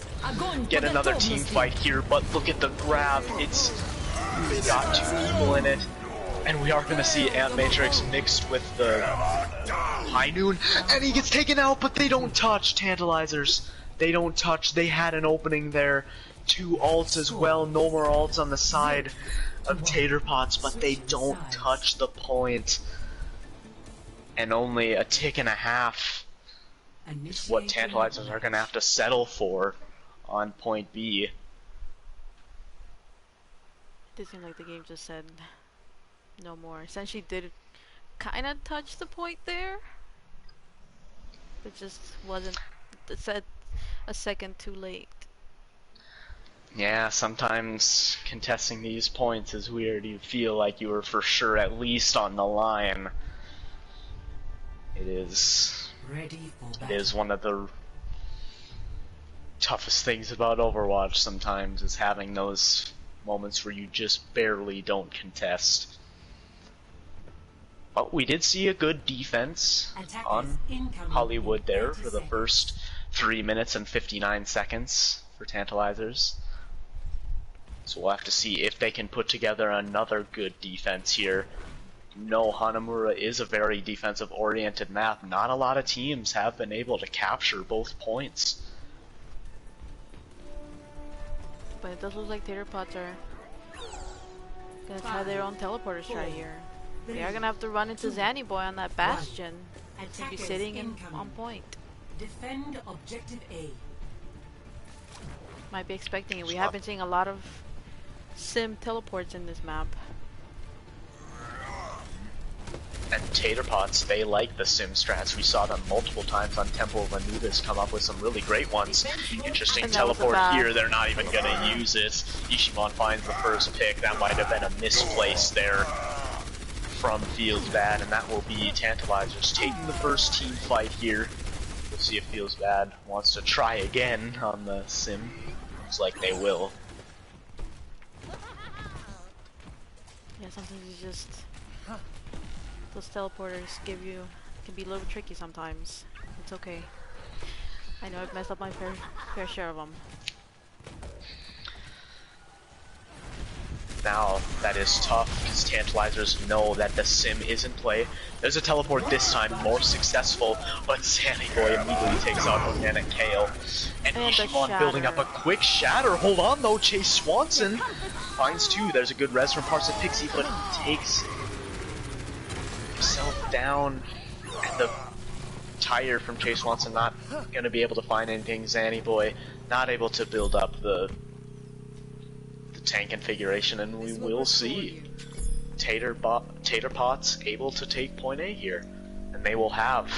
get another team fight here, but look at the grab. It's got two people in it. And we are gonna see Ant Matrix mixed with the High Noon, and he gets taken out, but they don't touch Tantalizers. They don't touch. They had an opening there. Two ults as well. No more ults on the side of Tater Pots, but they don't touch the point. And only a tick and a half is what Tantalizers are gonna have to settle for on point B. It did seem like the game just said no more. Essentially did kind of touch the point there. It just wasn't, it said a second too late. Yeah, sometimes contesting these points is weird. You feel like you were for sure at least on the line. It is one of the toughest things about Overwatch sometimes, is having those moments where you just barely don't contest. But we did see a good defense on Hollywood there for the first 3 minutes and 59 seconds for Tantalizers. So we'll have to see if they can put together another good defense here. No, Hanamura is a very defensive-oriented map. Not a lot of teams have been able to capture both points. But it does look like Tater Pots are gonna try their own teleporter strat here. They are gonna have to run into Zanny Boy on that bastion. He's gonna be sitting on point. Defend objective A. Might be expecting it. We have been seeing a lot of sim teleports in this map. And Tater Pots, they like the sim strats. We saw them multiple times on Temple of Anubis come up with some really great ones. Interesting teleport here, they're not even gonna use it. Ishimon finds the first pick. That might have been a misplace there from Feels Bad, and that will be Tantalizers taking the first team fight here. We'll see if Feels Bad wants to try again on the sim. Looks like they will. Yeah, sometimes you just, those teleporters can be a little tricky sometimes. It's okay. I know I've messed up my fair share of them. Now, that is tough, because Tantalizers know that the sim is in play. There's a teleport this time, more successful, but Zanny Boy immediately takes out Organic Kale. And Ishimon building up a quick shatter. Hold on though, Chase Swanson finds two. There's a good res from Parson Pixie, but he takes himself down. And the tire from Chase Swanson not going to be able to find anything. Zanny Boy not able to build up the tank configuration, and we will see Tater Pots able to take point A here, and they will have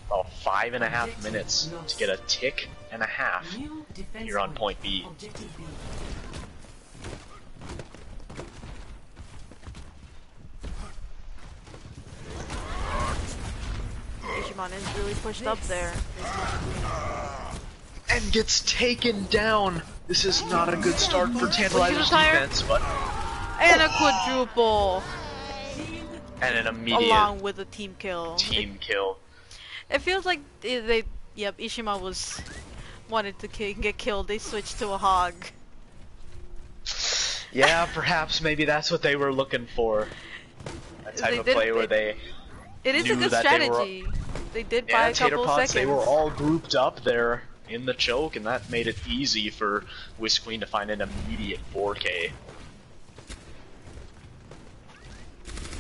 about 5.5 minutes to get a tick and a half here on point B. Ishimon is really pushed up there. And gets taken down. This is not a good start for Tantalizers defense, but... And a quadruple! And an immediate... along with a team kill. Kill. It feels like yep, Ishima wanted to get killed. They switched to a hog. Yeah, perhaps maybe that's what they were looking for. That type of play where they... It is a good strategy. They did buy a couple seconds. They were all grouped up there in the choke, and that made it easy for Whisk Queen to find an immediate 4K.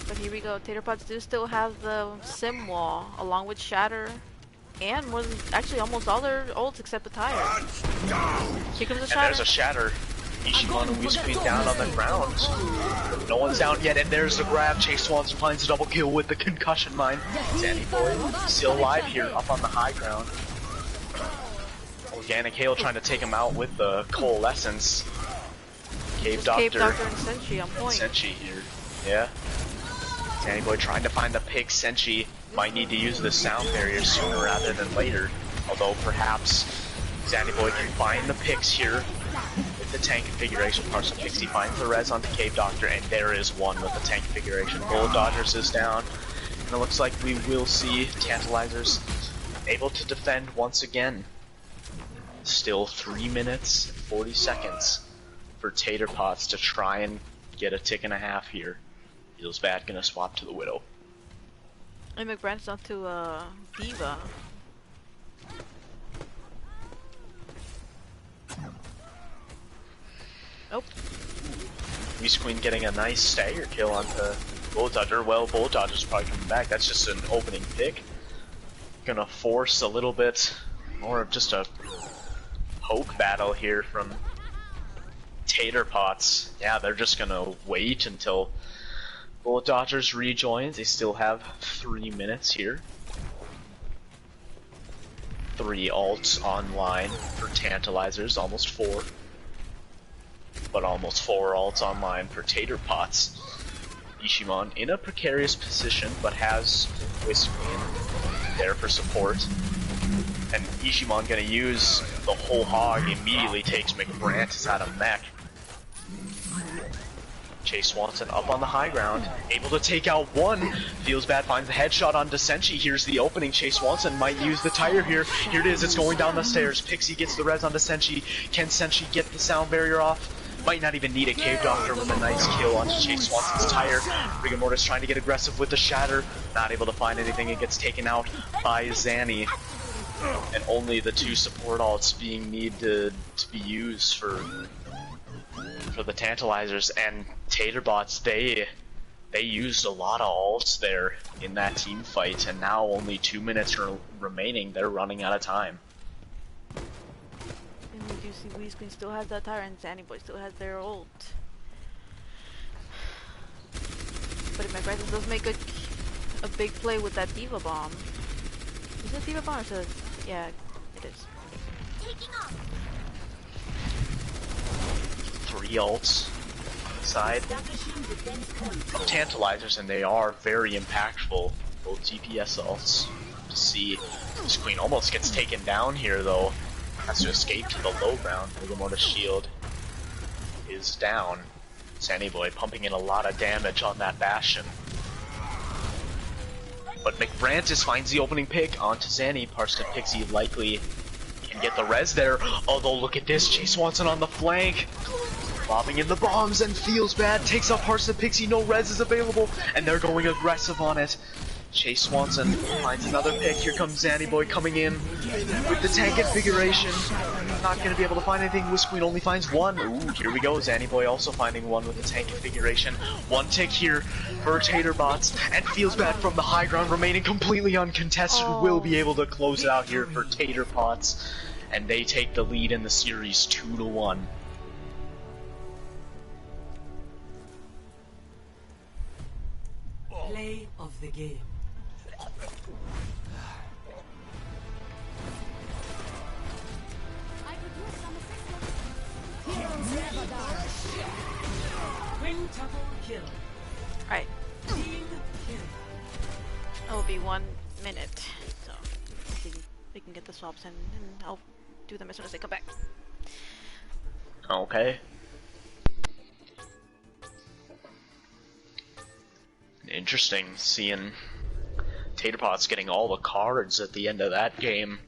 But here we go. Tater Pots do still have the Sim Wall, along with Shatter, and more than actually almost all their ults except the Tire. Here comes the And Shatter. there's a Shatter. Ichiban and Whiskey down on the ground. No one's down yet, and there's the grab. Chase Swanson finds a double kill with the concussion mine. Sandy Boy still alive here, up on the high ground. Organic Hail trying to take him out with the Coalescence. Cave Doctor and Senshi on point. Senshi here, yeah. Sandy Boy trying to find the pick. Senshi might need to use the sound barrier sooner rather than later. Although perhaps Sandy Boy can find the picks here with the tank configuration. Parson Pixie finds the res onto Cave Doctor, and there is one with the tank configuration. Bullet Dodgers is down, and it looks like we will see Tantalizers able to defend once again. Still 3 minutes and 40 seconds for Tater Pots to try and get a tick and a half here. Feels bad, gonna swap to the Widow. And McBrand's on to Diva. Oh. Beast Queen getting a nice stagger kill onto Bullet Dodger. Well, Bullet Dodger's probably coming back. That's just an opening pick. Gonna force a little bit more of just a poke battle here from Tater Pots. Yeah, they're just gonna wait until Bullet Dodgers rejoins. They still have 3 minutes here. 3 ults online for Tantalizers, almost 4. But almost 4 ults online for Tater Pots. Ishimon in a precarious position, but has Whiskey there for support. And Ishimon gonna use the whole hog, immediately takes McBrant out of mech. Chase Swanson up on the high ground, able to take out one. Feels bad, finds the headshot on Senshi. Here's the opening. Chase Swanson might use the tire here. Here it is, it's going down the stairs. Pixie gets the res on Senshi. Can Senshi get the sound barrier off? Might not even need a Cave Doctor with a nice kill onto Chase Swanson's tire. Rigor Mortis trying to get aggressive with the Shatter. Not able to find anything. It gets taken out by Zanny. And only the 2 support ults being needed to be used for the Tantalizers. And Taterbots, they used a lot of ults there in that team fight, and now only 2 minutes remaining. They're running out of time. And we do see Weezqueen still has that tire, and Zanny Boy still has their ult. But if my brother does make a big play with that Diva Bomb. Is it Diva Bomb or says? Yeah, it is. 3 ults on the side of Tantalizers, and they are very impactful. Both DPS ults. To see this Queen almost gets taken down here though. Has to escape to the low ground. Rigamorta's shield is down. Sandy Boy pumping in a lot of damage on that Bastion. But McBrantis finds the opening pick onto Zanny. Parsnip Pixie likely can get the res there. Although look at this, Chase Swanson on the flank. Lobbing in the bombs and feels bad. Takes out Parsnip Pixie, no res is available. And they're going aggressive on it. Chase Swanson finds another pick. Here comes Zanny Boy coming in with the tank configuration. Not going to be able to find anything. Whiskqueen only finds one. Ooh, here we go. Zanny Boy also finding one with the tank configuration. One tick here for Taterbots. And feels bad from the high ground, remaining completely uncontested. Will be able to close it out here for Taterpots. And they take the lead in the series 2-1. Play of the game. Alright. It will be 1 minute. So we can get the swaps and I'll do them as soon as they come back. Okay. Interesting seeing Taterpots getting all the cards at the end of that game.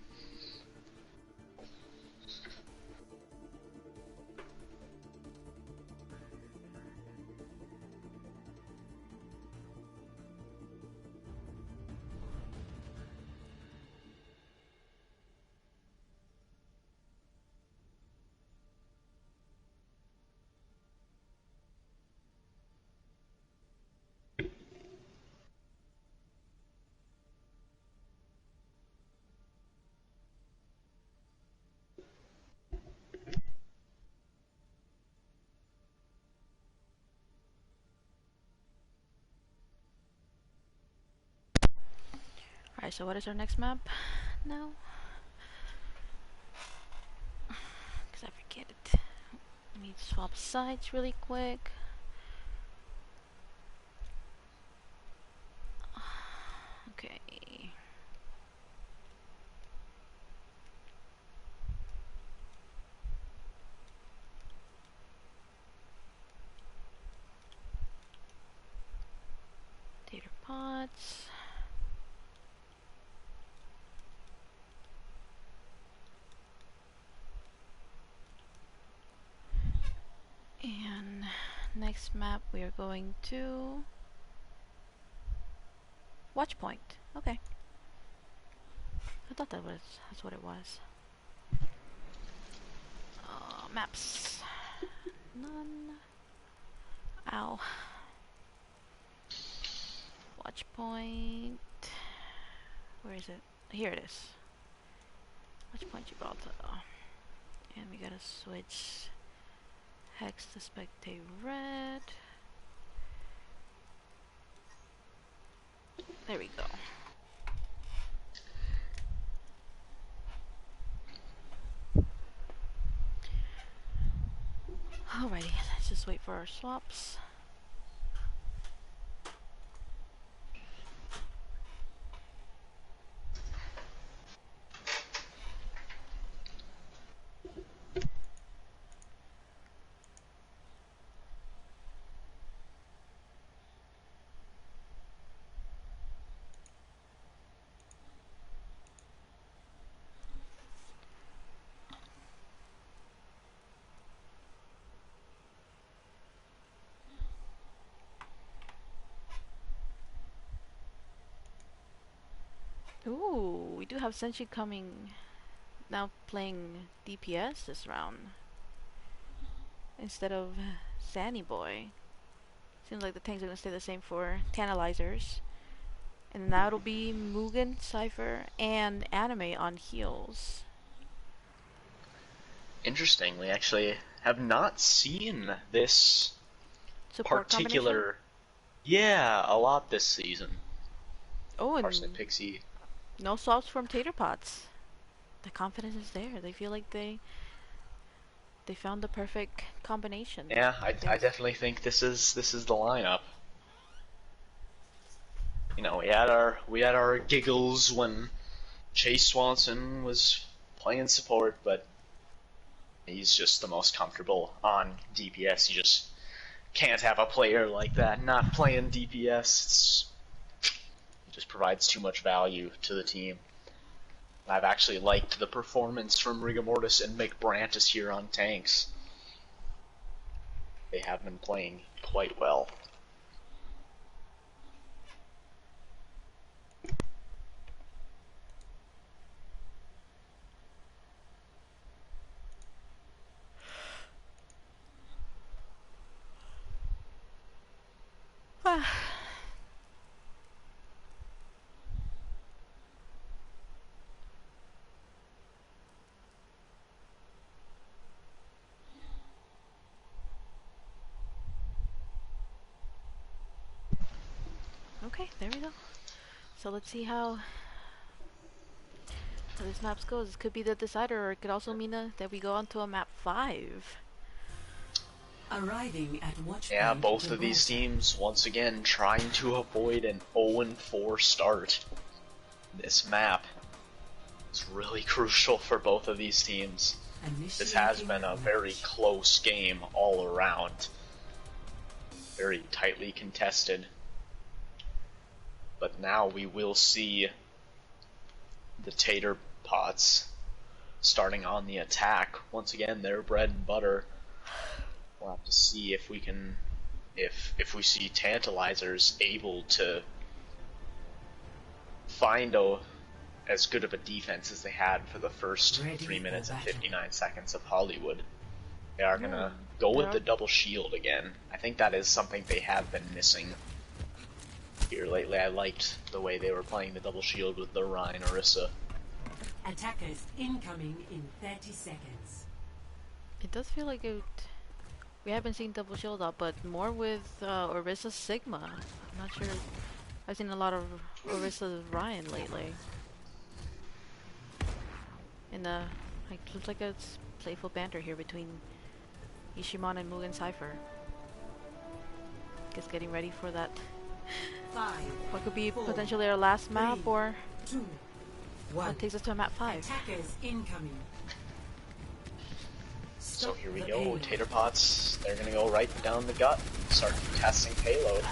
Alright, so what is our next map now? Because I forget it. I need to swap sides really quick. Okay. Tater pots. And next map we are going to Watch Point. Okay. I thought that's what it was. Maps. None. Ow. Watch Point. Where is it? Here it is. Watch Point Gibraltar. And we gotta switch Hex to Spectate Red. There we go. Alrighty, let's just wait for our swaps. Ooh, we do have Senshi coming now, playing DPS this round instead of Zanny Boy. Seems like the tanks are gonna stay the same for Tantalizers. And now it'll be Mugen, Cypher, and Anime on heals. Interesting, we actually have not seen this Support combination? particular... Yeah, a lot this season. Oh, Parsnip and Pixie. no swaps from Tater Pots. The confidence is there. They feel like they found the perfect combination. Yeah, I Guess. definitely think this is the lineup. You know, we had our giggles when Chase Swanson was playing support, but he's just the most comfortable on DPS. You just can't have a player like that not playing DPS. It just provides too much value to the team. I've actually liked the performance from Rigamortis and McBrantis here on tanks. They have been playing quite well. Okay, there we go. So let's see how this map goes. This could be the decider, or it could also mean that we go on to a map 5. Arriving at Watch Yeah, Point both of these Gibraltar. teams, once again, trying to avoid an 0-4 start. This map is really crucial for both of these teams. This has been a very close game all around. Very tightly contested. But now we will see the Tater Pots starting on the attack. Once again, their bread and butter. We'll have to see if we can, if we see Tantalizers able to find as good of a defense as they had for the first 3 minutes and 59 seconds of Hollywood. They are gonna go with the double shield again. I think that is something they have been missing here lately. I liked the way they were playing the double shield with the Rhine Orisa. Attackers incoming in 30 seconds. It does feel like we haven't seen double shield up, but more with Orisa Sigma. I'm not sure. I've seen a lot of Orissa's Ryan lately. In the like, looks like it's playful banter here between Ishimon and Mugen Cypher. Just getting ready for that. What could be potentially our last map, or what takes us to a map 5? Attackers incoming. So here we go, Tater Pots. They're gonna go right down the gut, start testing payload.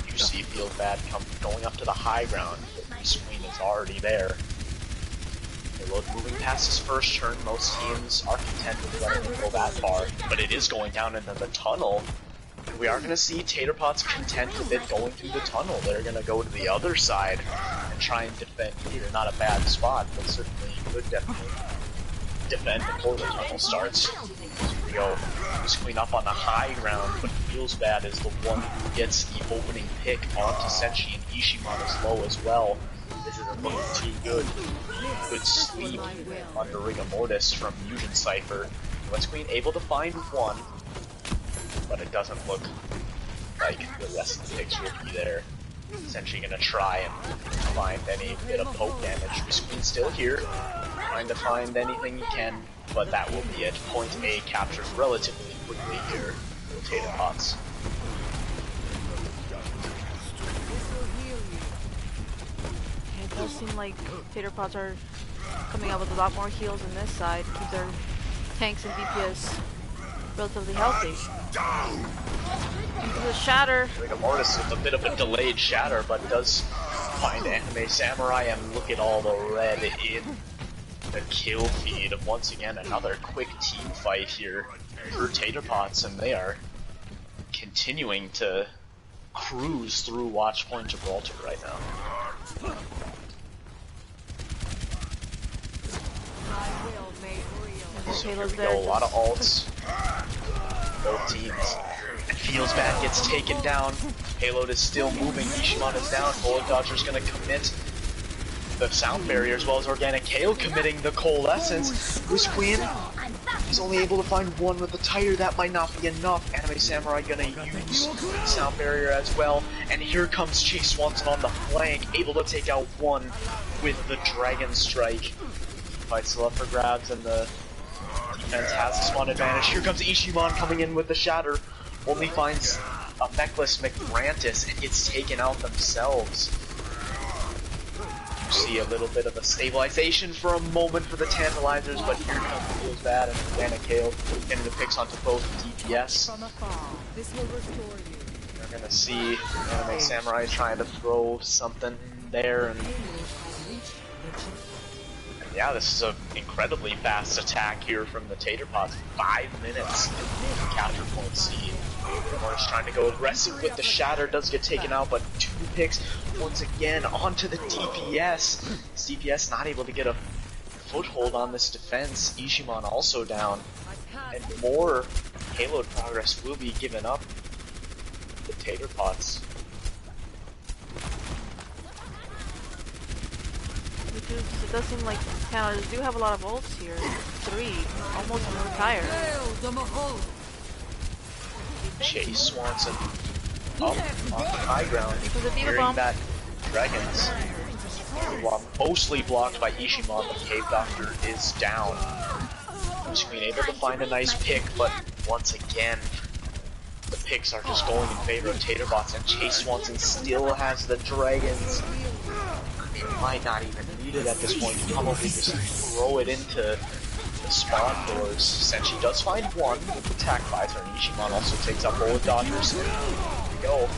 UC feels bad going up to the high ground. This queen is already there. Payload moving past his first turn. Most teams are content with letting it go that far, but it is going down into the tunnel. And we are going to see Tater Pots content with it going through the tunnel. They're going to go to the other side and try and defend here. Not a bad spot, but certainly could definitely defend before the tunnel starts. Here we go. This queen up on the high ground, but feels bad is the one who gets the opening pick onto Senshi, and Ishimon is low as well. This isn't looking too good. Good sleep under rigor mortis from Mugen Cypher. West Queen able to find one, but it doesn't look like the rest of the picks will be there. Essentially gonna try and find any bit of poke damage. West Queen still here, trying to find anything he can, but that will be it. Point A captured relatively quickly here with Tater Pots. It does seem like Tater Pots are coming up with a lot more heals on this side, keep their tanks and DPS relatively healthy. The shatter. Rigor mortis is a bit of a delayed shatter, but does find Anime Samurai, and look at all the red in the kill feed. Once again, another quick team fight here for Tater Pots, and they are continuing to cruise through Watchpoint Gibraltar right now. So here we go, a lot of ults. Both teams. And Feels Bad gets taken down. Payload is still moving. Ishimon is down. Bullet Dodger's gonna commit the sound barrier, as well as Organic Kale committing the Coalescence. This Queen is only able to find one with the Tater. That might not be enough. Anime Samurai gonna use sound barrier as well. And here comes Chase Swanson on the flank, able to take out one with the Dragon Strike. Fight still up for grabs, and the defense has the spawn advantage. Here comes Ishimon coming in with the Shatter. Only finds a Feckless McBrantis and gets taken out themselves. You see a little bit of a stabilization for a moment for the Tantalizers, but here comes Feels Bad and Organic Kale getting the picks onto both DPS. We're gonna see Anime Samurai trying to throw something there, and yeah, this is an incredibly fast attack here from the Tater Pots. 5 minutes to capture point C. Morris trying to go aggressive with the Shatter, does get taken out, but 2 picks once again onto the DPS. DPS not able to get a foothold on this defense. Ishimon also down, and more payload progress will be given up. The Tater Pots. It does seem like Tantalizers do have a lot of ults here. 3, almost entire. Chase Swanson up on the high ground, hearing that Dragons, while mostly blocked by Ishimon, the Cave Doctor is down. Queen able to find a nice pick, but once again, the picks are just going in favor of Tater Pots, and Chase Swanson still has the Dragons. He might not even need it at this point. He probably just throw it into the spawn doors. Senshi does find one with attack visor, and Ishimon also takes up Bullet Dodgers. Here we go.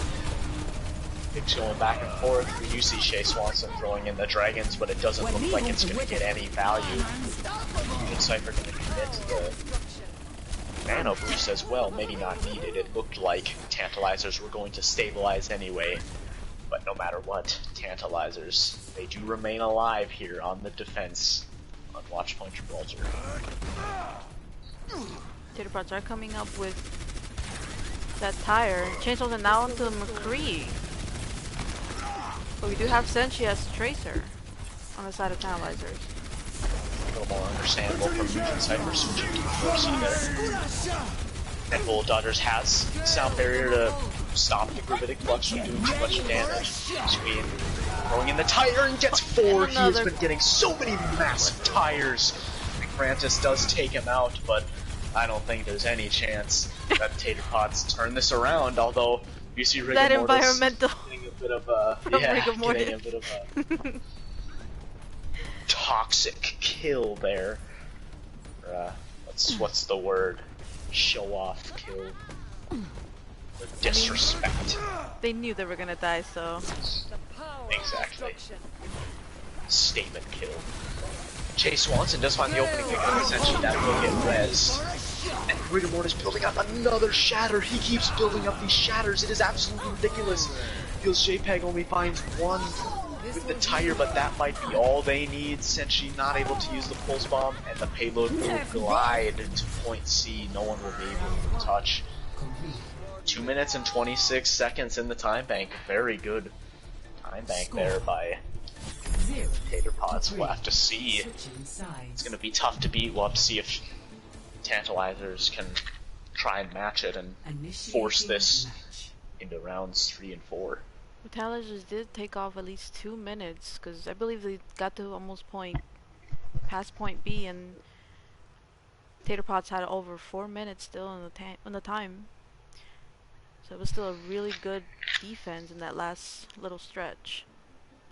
Picks going back and forth. You see Chase Swanson throwing in the Dragons, but it doesn't look like it's going to get any value. Mugen Cypher going to commit the Nano Boost as well. Maybe not needed. It looked like Tantalizers were going to stabilize anyway. But no matter what, Tantalizers, they do remain alive here on the defense on Watchpoint Gibraltar. Tater Pots are coming up with that tire. Chainsaws are now onto the McCree. But we do have Senshi as Tracer on the side of Tantalizers. A little more understandable from Mugen Cypher switching to 4C there. And Bullet Dodgers has Sound Barrier to stop the gravitic clutch from doing too much damage. Squeen throwing in the tire and gets 4. He has been getting so many massive tires. Francis does take him out, but I don't think there's any chance that Tater Pots turn this around, although you see Rigor that Mortis environmental getting a bit of a getting a bit of a toxic kill there. What's the word? Show off kill. Disrespect. They knew they were gonna die, so Exactly. Statement kill. Chase Swanson does find the opening pick up, essentially that will get res. And Rigor Mortis building up another shatter. He keeps building up these shatters. It is absolutely ridiculous. Feels JPEG only finds one with the tire, but that might be all they need. Senshi not able to use the pulse bomb, and the payload will glide to point C. No one will be able to touch. 2 minutes and 26 seconds in the time bank. Very good time bank there by Tater Pots. We'll have to see. It's going to be tough to beat. We'll have to see if Tantalizers can try and match it and force this into rounds 3 and 4. Tantalizers did take off at least 2 minutes, because I believe they got to almost past point B, and Tater Pots had over 4 minutes still in the time. So it was still a really good defense in that last little stretch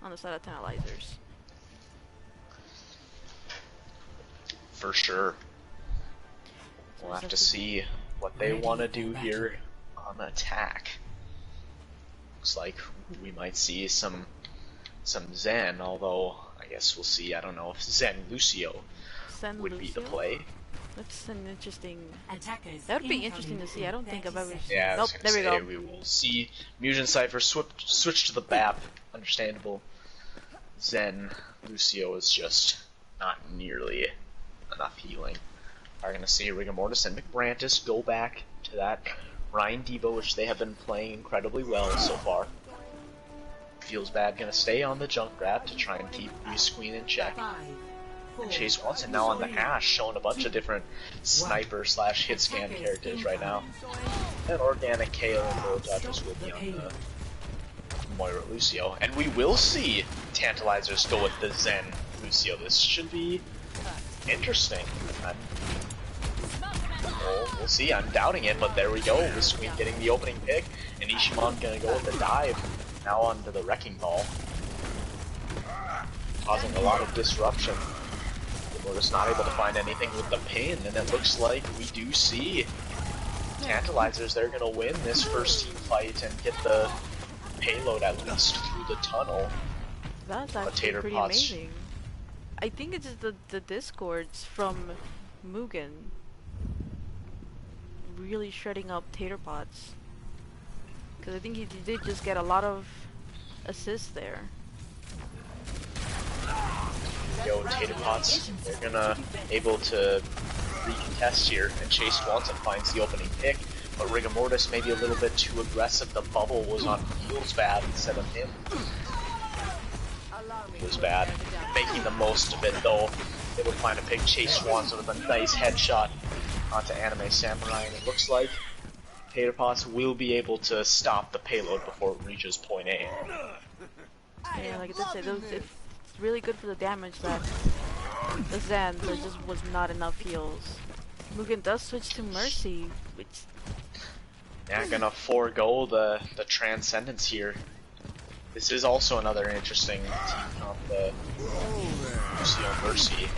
on the side of Tantalizers. For sure. We'll have to see what they want to do here on attack. Looks like we might see some Zen, although I guess we'll see. I don't know if Zen Lucio would be the play. That's an interesting. That would be interesting to see. I don't think I've ever. Yeah, nope, there we go. We will see Mugen Cypher switch to the BAP. Understandable. Zen Lucio is just not nearly enough healing. Are gonna see Rigor Mortis and McBrantis go back to that Ryan Devo, which they have been playing incredibly well so far. Feels bad gonna stay on the Junkrat to try and keep Reese Queen in check. And Chase Watson now on the hash, showing a bunch of different sniper slash hit scan characters right now. And Organic Kale and Bullet Dodgers will be on the Moira Lucio. And we will see Tantalizers go with the Zen Lucio. This should be interesting. We'll see, I'm doubting it, but there we go. Reese Queen getting the opening pick, and Ishimon gonna go with the dive. Now onto the Wrecking Ball. Causing a lot of disruption. We're just not able to find anything with the pin, and it looks like we do see Tantalizers. They're going to win this first team fight and get the payload at least through the tunnel. That's actually pretty amazing. I think it's just the discords from Mugen really shredding up Tater Pots. Because I think he did just get a lot of assists there. Yo, Tater Pots, they're gonna able to recontest here, and Chase Swanson finds the opening pick, but Rigor Mortis maybe a little bit too aggressive. The bubble was on Feels Bad instead of him. Feels Bad, making the most of it though. They would find a pick. Chase Swanson with a nice headshot onto Anime Samurai, and it looks like Tater Pots will be able to stop the payload before it reaches point A. Yeah, like I said, it's really good for the damage that the Zen, there just was not enough heals. Mugen does switch to Mercy, which... Yeah, gonna forego the Transcendence here. This is also another interesting team on the Lucio Mercy.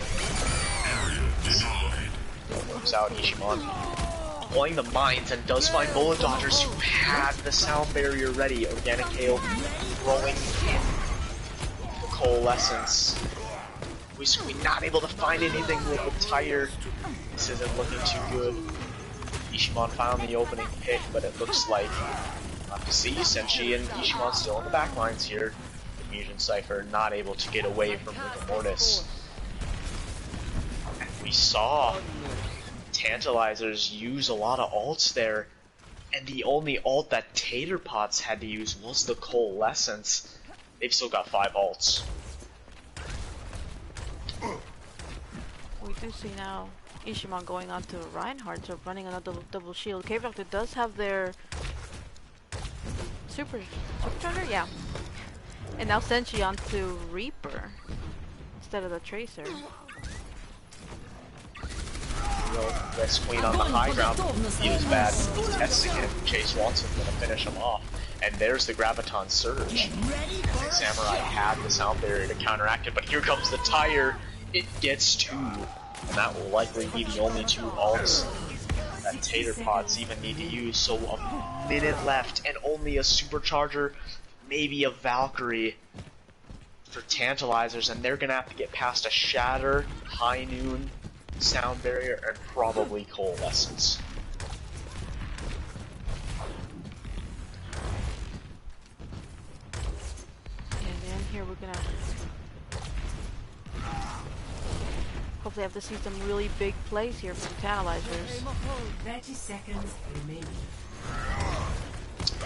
Comes out Ishimon deploying the mines and does find Bullet Dodgers, who had the sound barrier ready. Organic Kale throwing in the Coalescence. We're not able to find anything with the tire. This isn't looking too good. Ishimon found the opening pick, but it looks like we'll have to see. Senshi and Ishimon still in the back lines here. The Mugen Cypher not able to get away from Rigor Mortis. And we saw Tantalizers use a lot of ults there, and the only ult that Tater Pots had to use was the Coalescence. They've still got 5 ults. We do see now Ishimon going on to Reinhardt, so running another double shield. K-Factor does have their Supercharger? Yeah. And now Senshi onto Reaper instead of the Tracer. This Queen on the high ground feels bad testing it. Chase Watson's gonna finish him off. And there's the Graviton Surge. And Samurai had the sound barrier to counteract it, but here comes the tire. It gets two. And that will likely be the only two ults that Tater Pots even need to use. So a minute left and only a Supercharger, maybe a Valkyrie for Tantalizers, and they're gonna have to get past a Shatter, High Noon, Sound Barrier, and probably Coalescence. And then here we're gonna hopefully have to see some really big plays here from Tantalizers. 30 seconds remaining.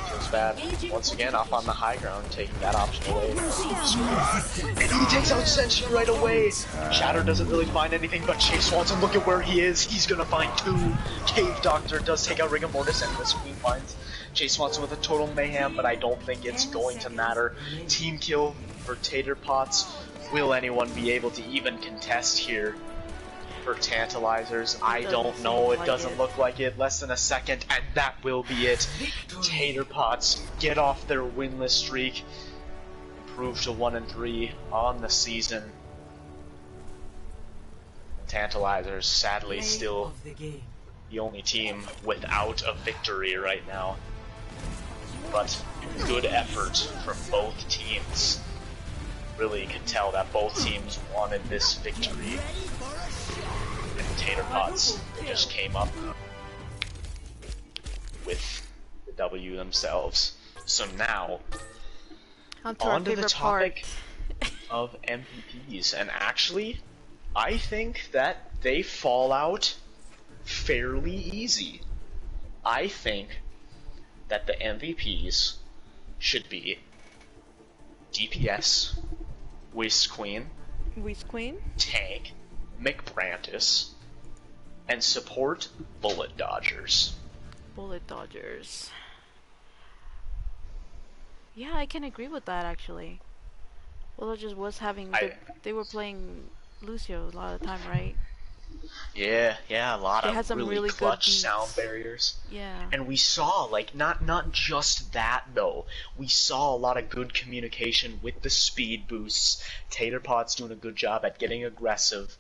Feels bad. Once again, up on the high ground, taking that option away. And he takes out Senshi right away! Shatter doesn't really find anything, but Chase Swanson, look at where he is. He's gonna find two. Cave Doctor does take out Rigor Mortis, and this Queen finds Chase Swanson with a total mayhem, but I don't think it's going to matter. Team kill for Tater Pots. Will anyone be able to even contest here? For Tantalizers, I don't know. It doesn't look like it. Less than a second, and that will be it. Tater Pots get off their winless streak, improve to 1-3 on the season. Tantalizers, sadly, still the only team without a victory right now. But good effort from both teams. Really could tell that both teams wanted this victory. And Tater Pots just came up with the W themselves. So now, onto the topic of MVPs. And actually, I think that they fall out fairly easy. I think that the MVPs should be DPS, Whis Queen, Tank, McBrantis, and support Bullet Dodgers. Yeah, I can agree with that actually. Bullet Dodgers was having they were playing Lucio a lot of the time, right? Yeah, a lot They of had some really clutch good beats. sound barriers. Yeah. And we saw, like, not just that, though. We saw a lot of good communication with the speed boosts. Tater Pot's doing a good job at getting aggressive.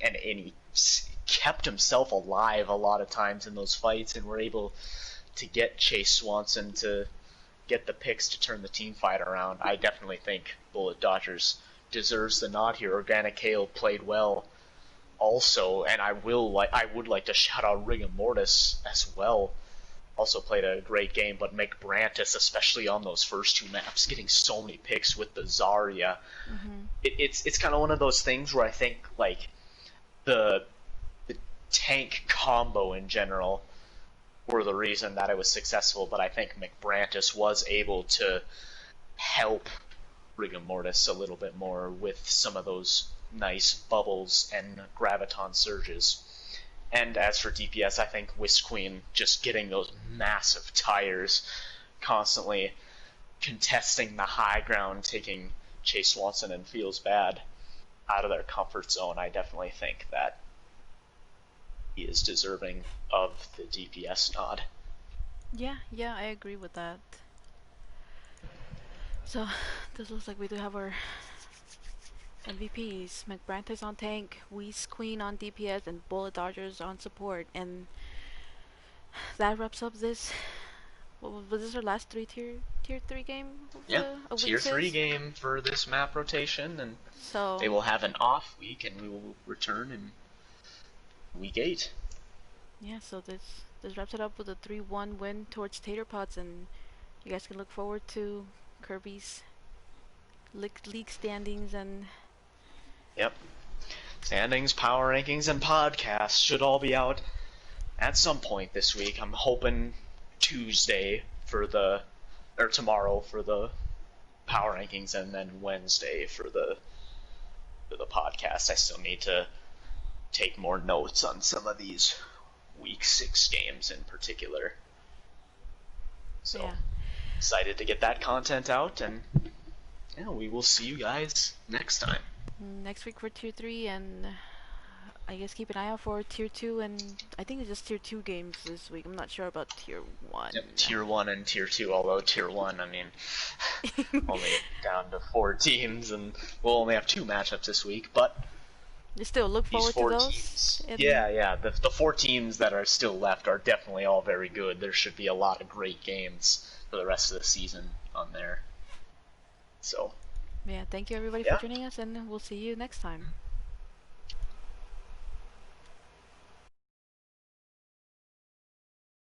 And he kept himself alive a lot of times in those fights, and were able to get Chase Swanson to get the picks to turn the team fight around. I definitely think Bullet Dodgers deserves the nod here. Organic Kale played well also, and I would like to shout out Rigor Mortis as well. Also played a great game, but McBrantis, especially on those first two maps, getting so many picks with the Zarya. It's kind of one of those things where I think, like, the tank combo in general were the reason that it was successful, but I think McBrantis was able to help Rigor Mortis a little bit more with some of those nice bubbles and Graviton surges. And as for DPS, I think Whis Queen just getting those massive tires, constantly contesting the high ground, taking Chase Swanson and Feels Bad out of their comfort zone. I definitely think that he is deserving of the DPS nod. Yeah, I agree with that. So, this looks like we do have our MVPs. McBrantis on tank, Whis Queen on DPS, and Bullet Dodgers on support. And that wraps up this. Was this our last tier 3 game? Yeah, tier 3 game for this map rotation, and so they will have an off week, and we will return in week 8. Yeah, so this wraps it up with a 3-1 win towards Tater Pots, and you guys can look forward to Kirby's league standings and... Yep. Standings, power rankings, and podcasts should all be out at some point this week. I'm hoping Tuesday for the... or tomorrow for the power rankings, and then Wednesday for the podcast. I still need to take more notes on some of these week 6 games in particular. So... Yeah. excited to get that content out, and yeah, we will see you guys next time. Next week for Tier 3, and I guess keep an eye out for Tier 2, and I think it's just Tier 2 games this week. I'm not sure about Tier 1. Yep, Tier 1 and Tier 2, although Tier 1, I mean, only down to 4 teams, and we'll only have 2 matchups this week, but You still look these forward to 4 those? teams, yeah, the 4 teams that are still left are definitely all very good. There should be a lot of great games for the rest of the season on there. So, Yeah, thank you everybody yeah. for joining us, and we'll see you next time.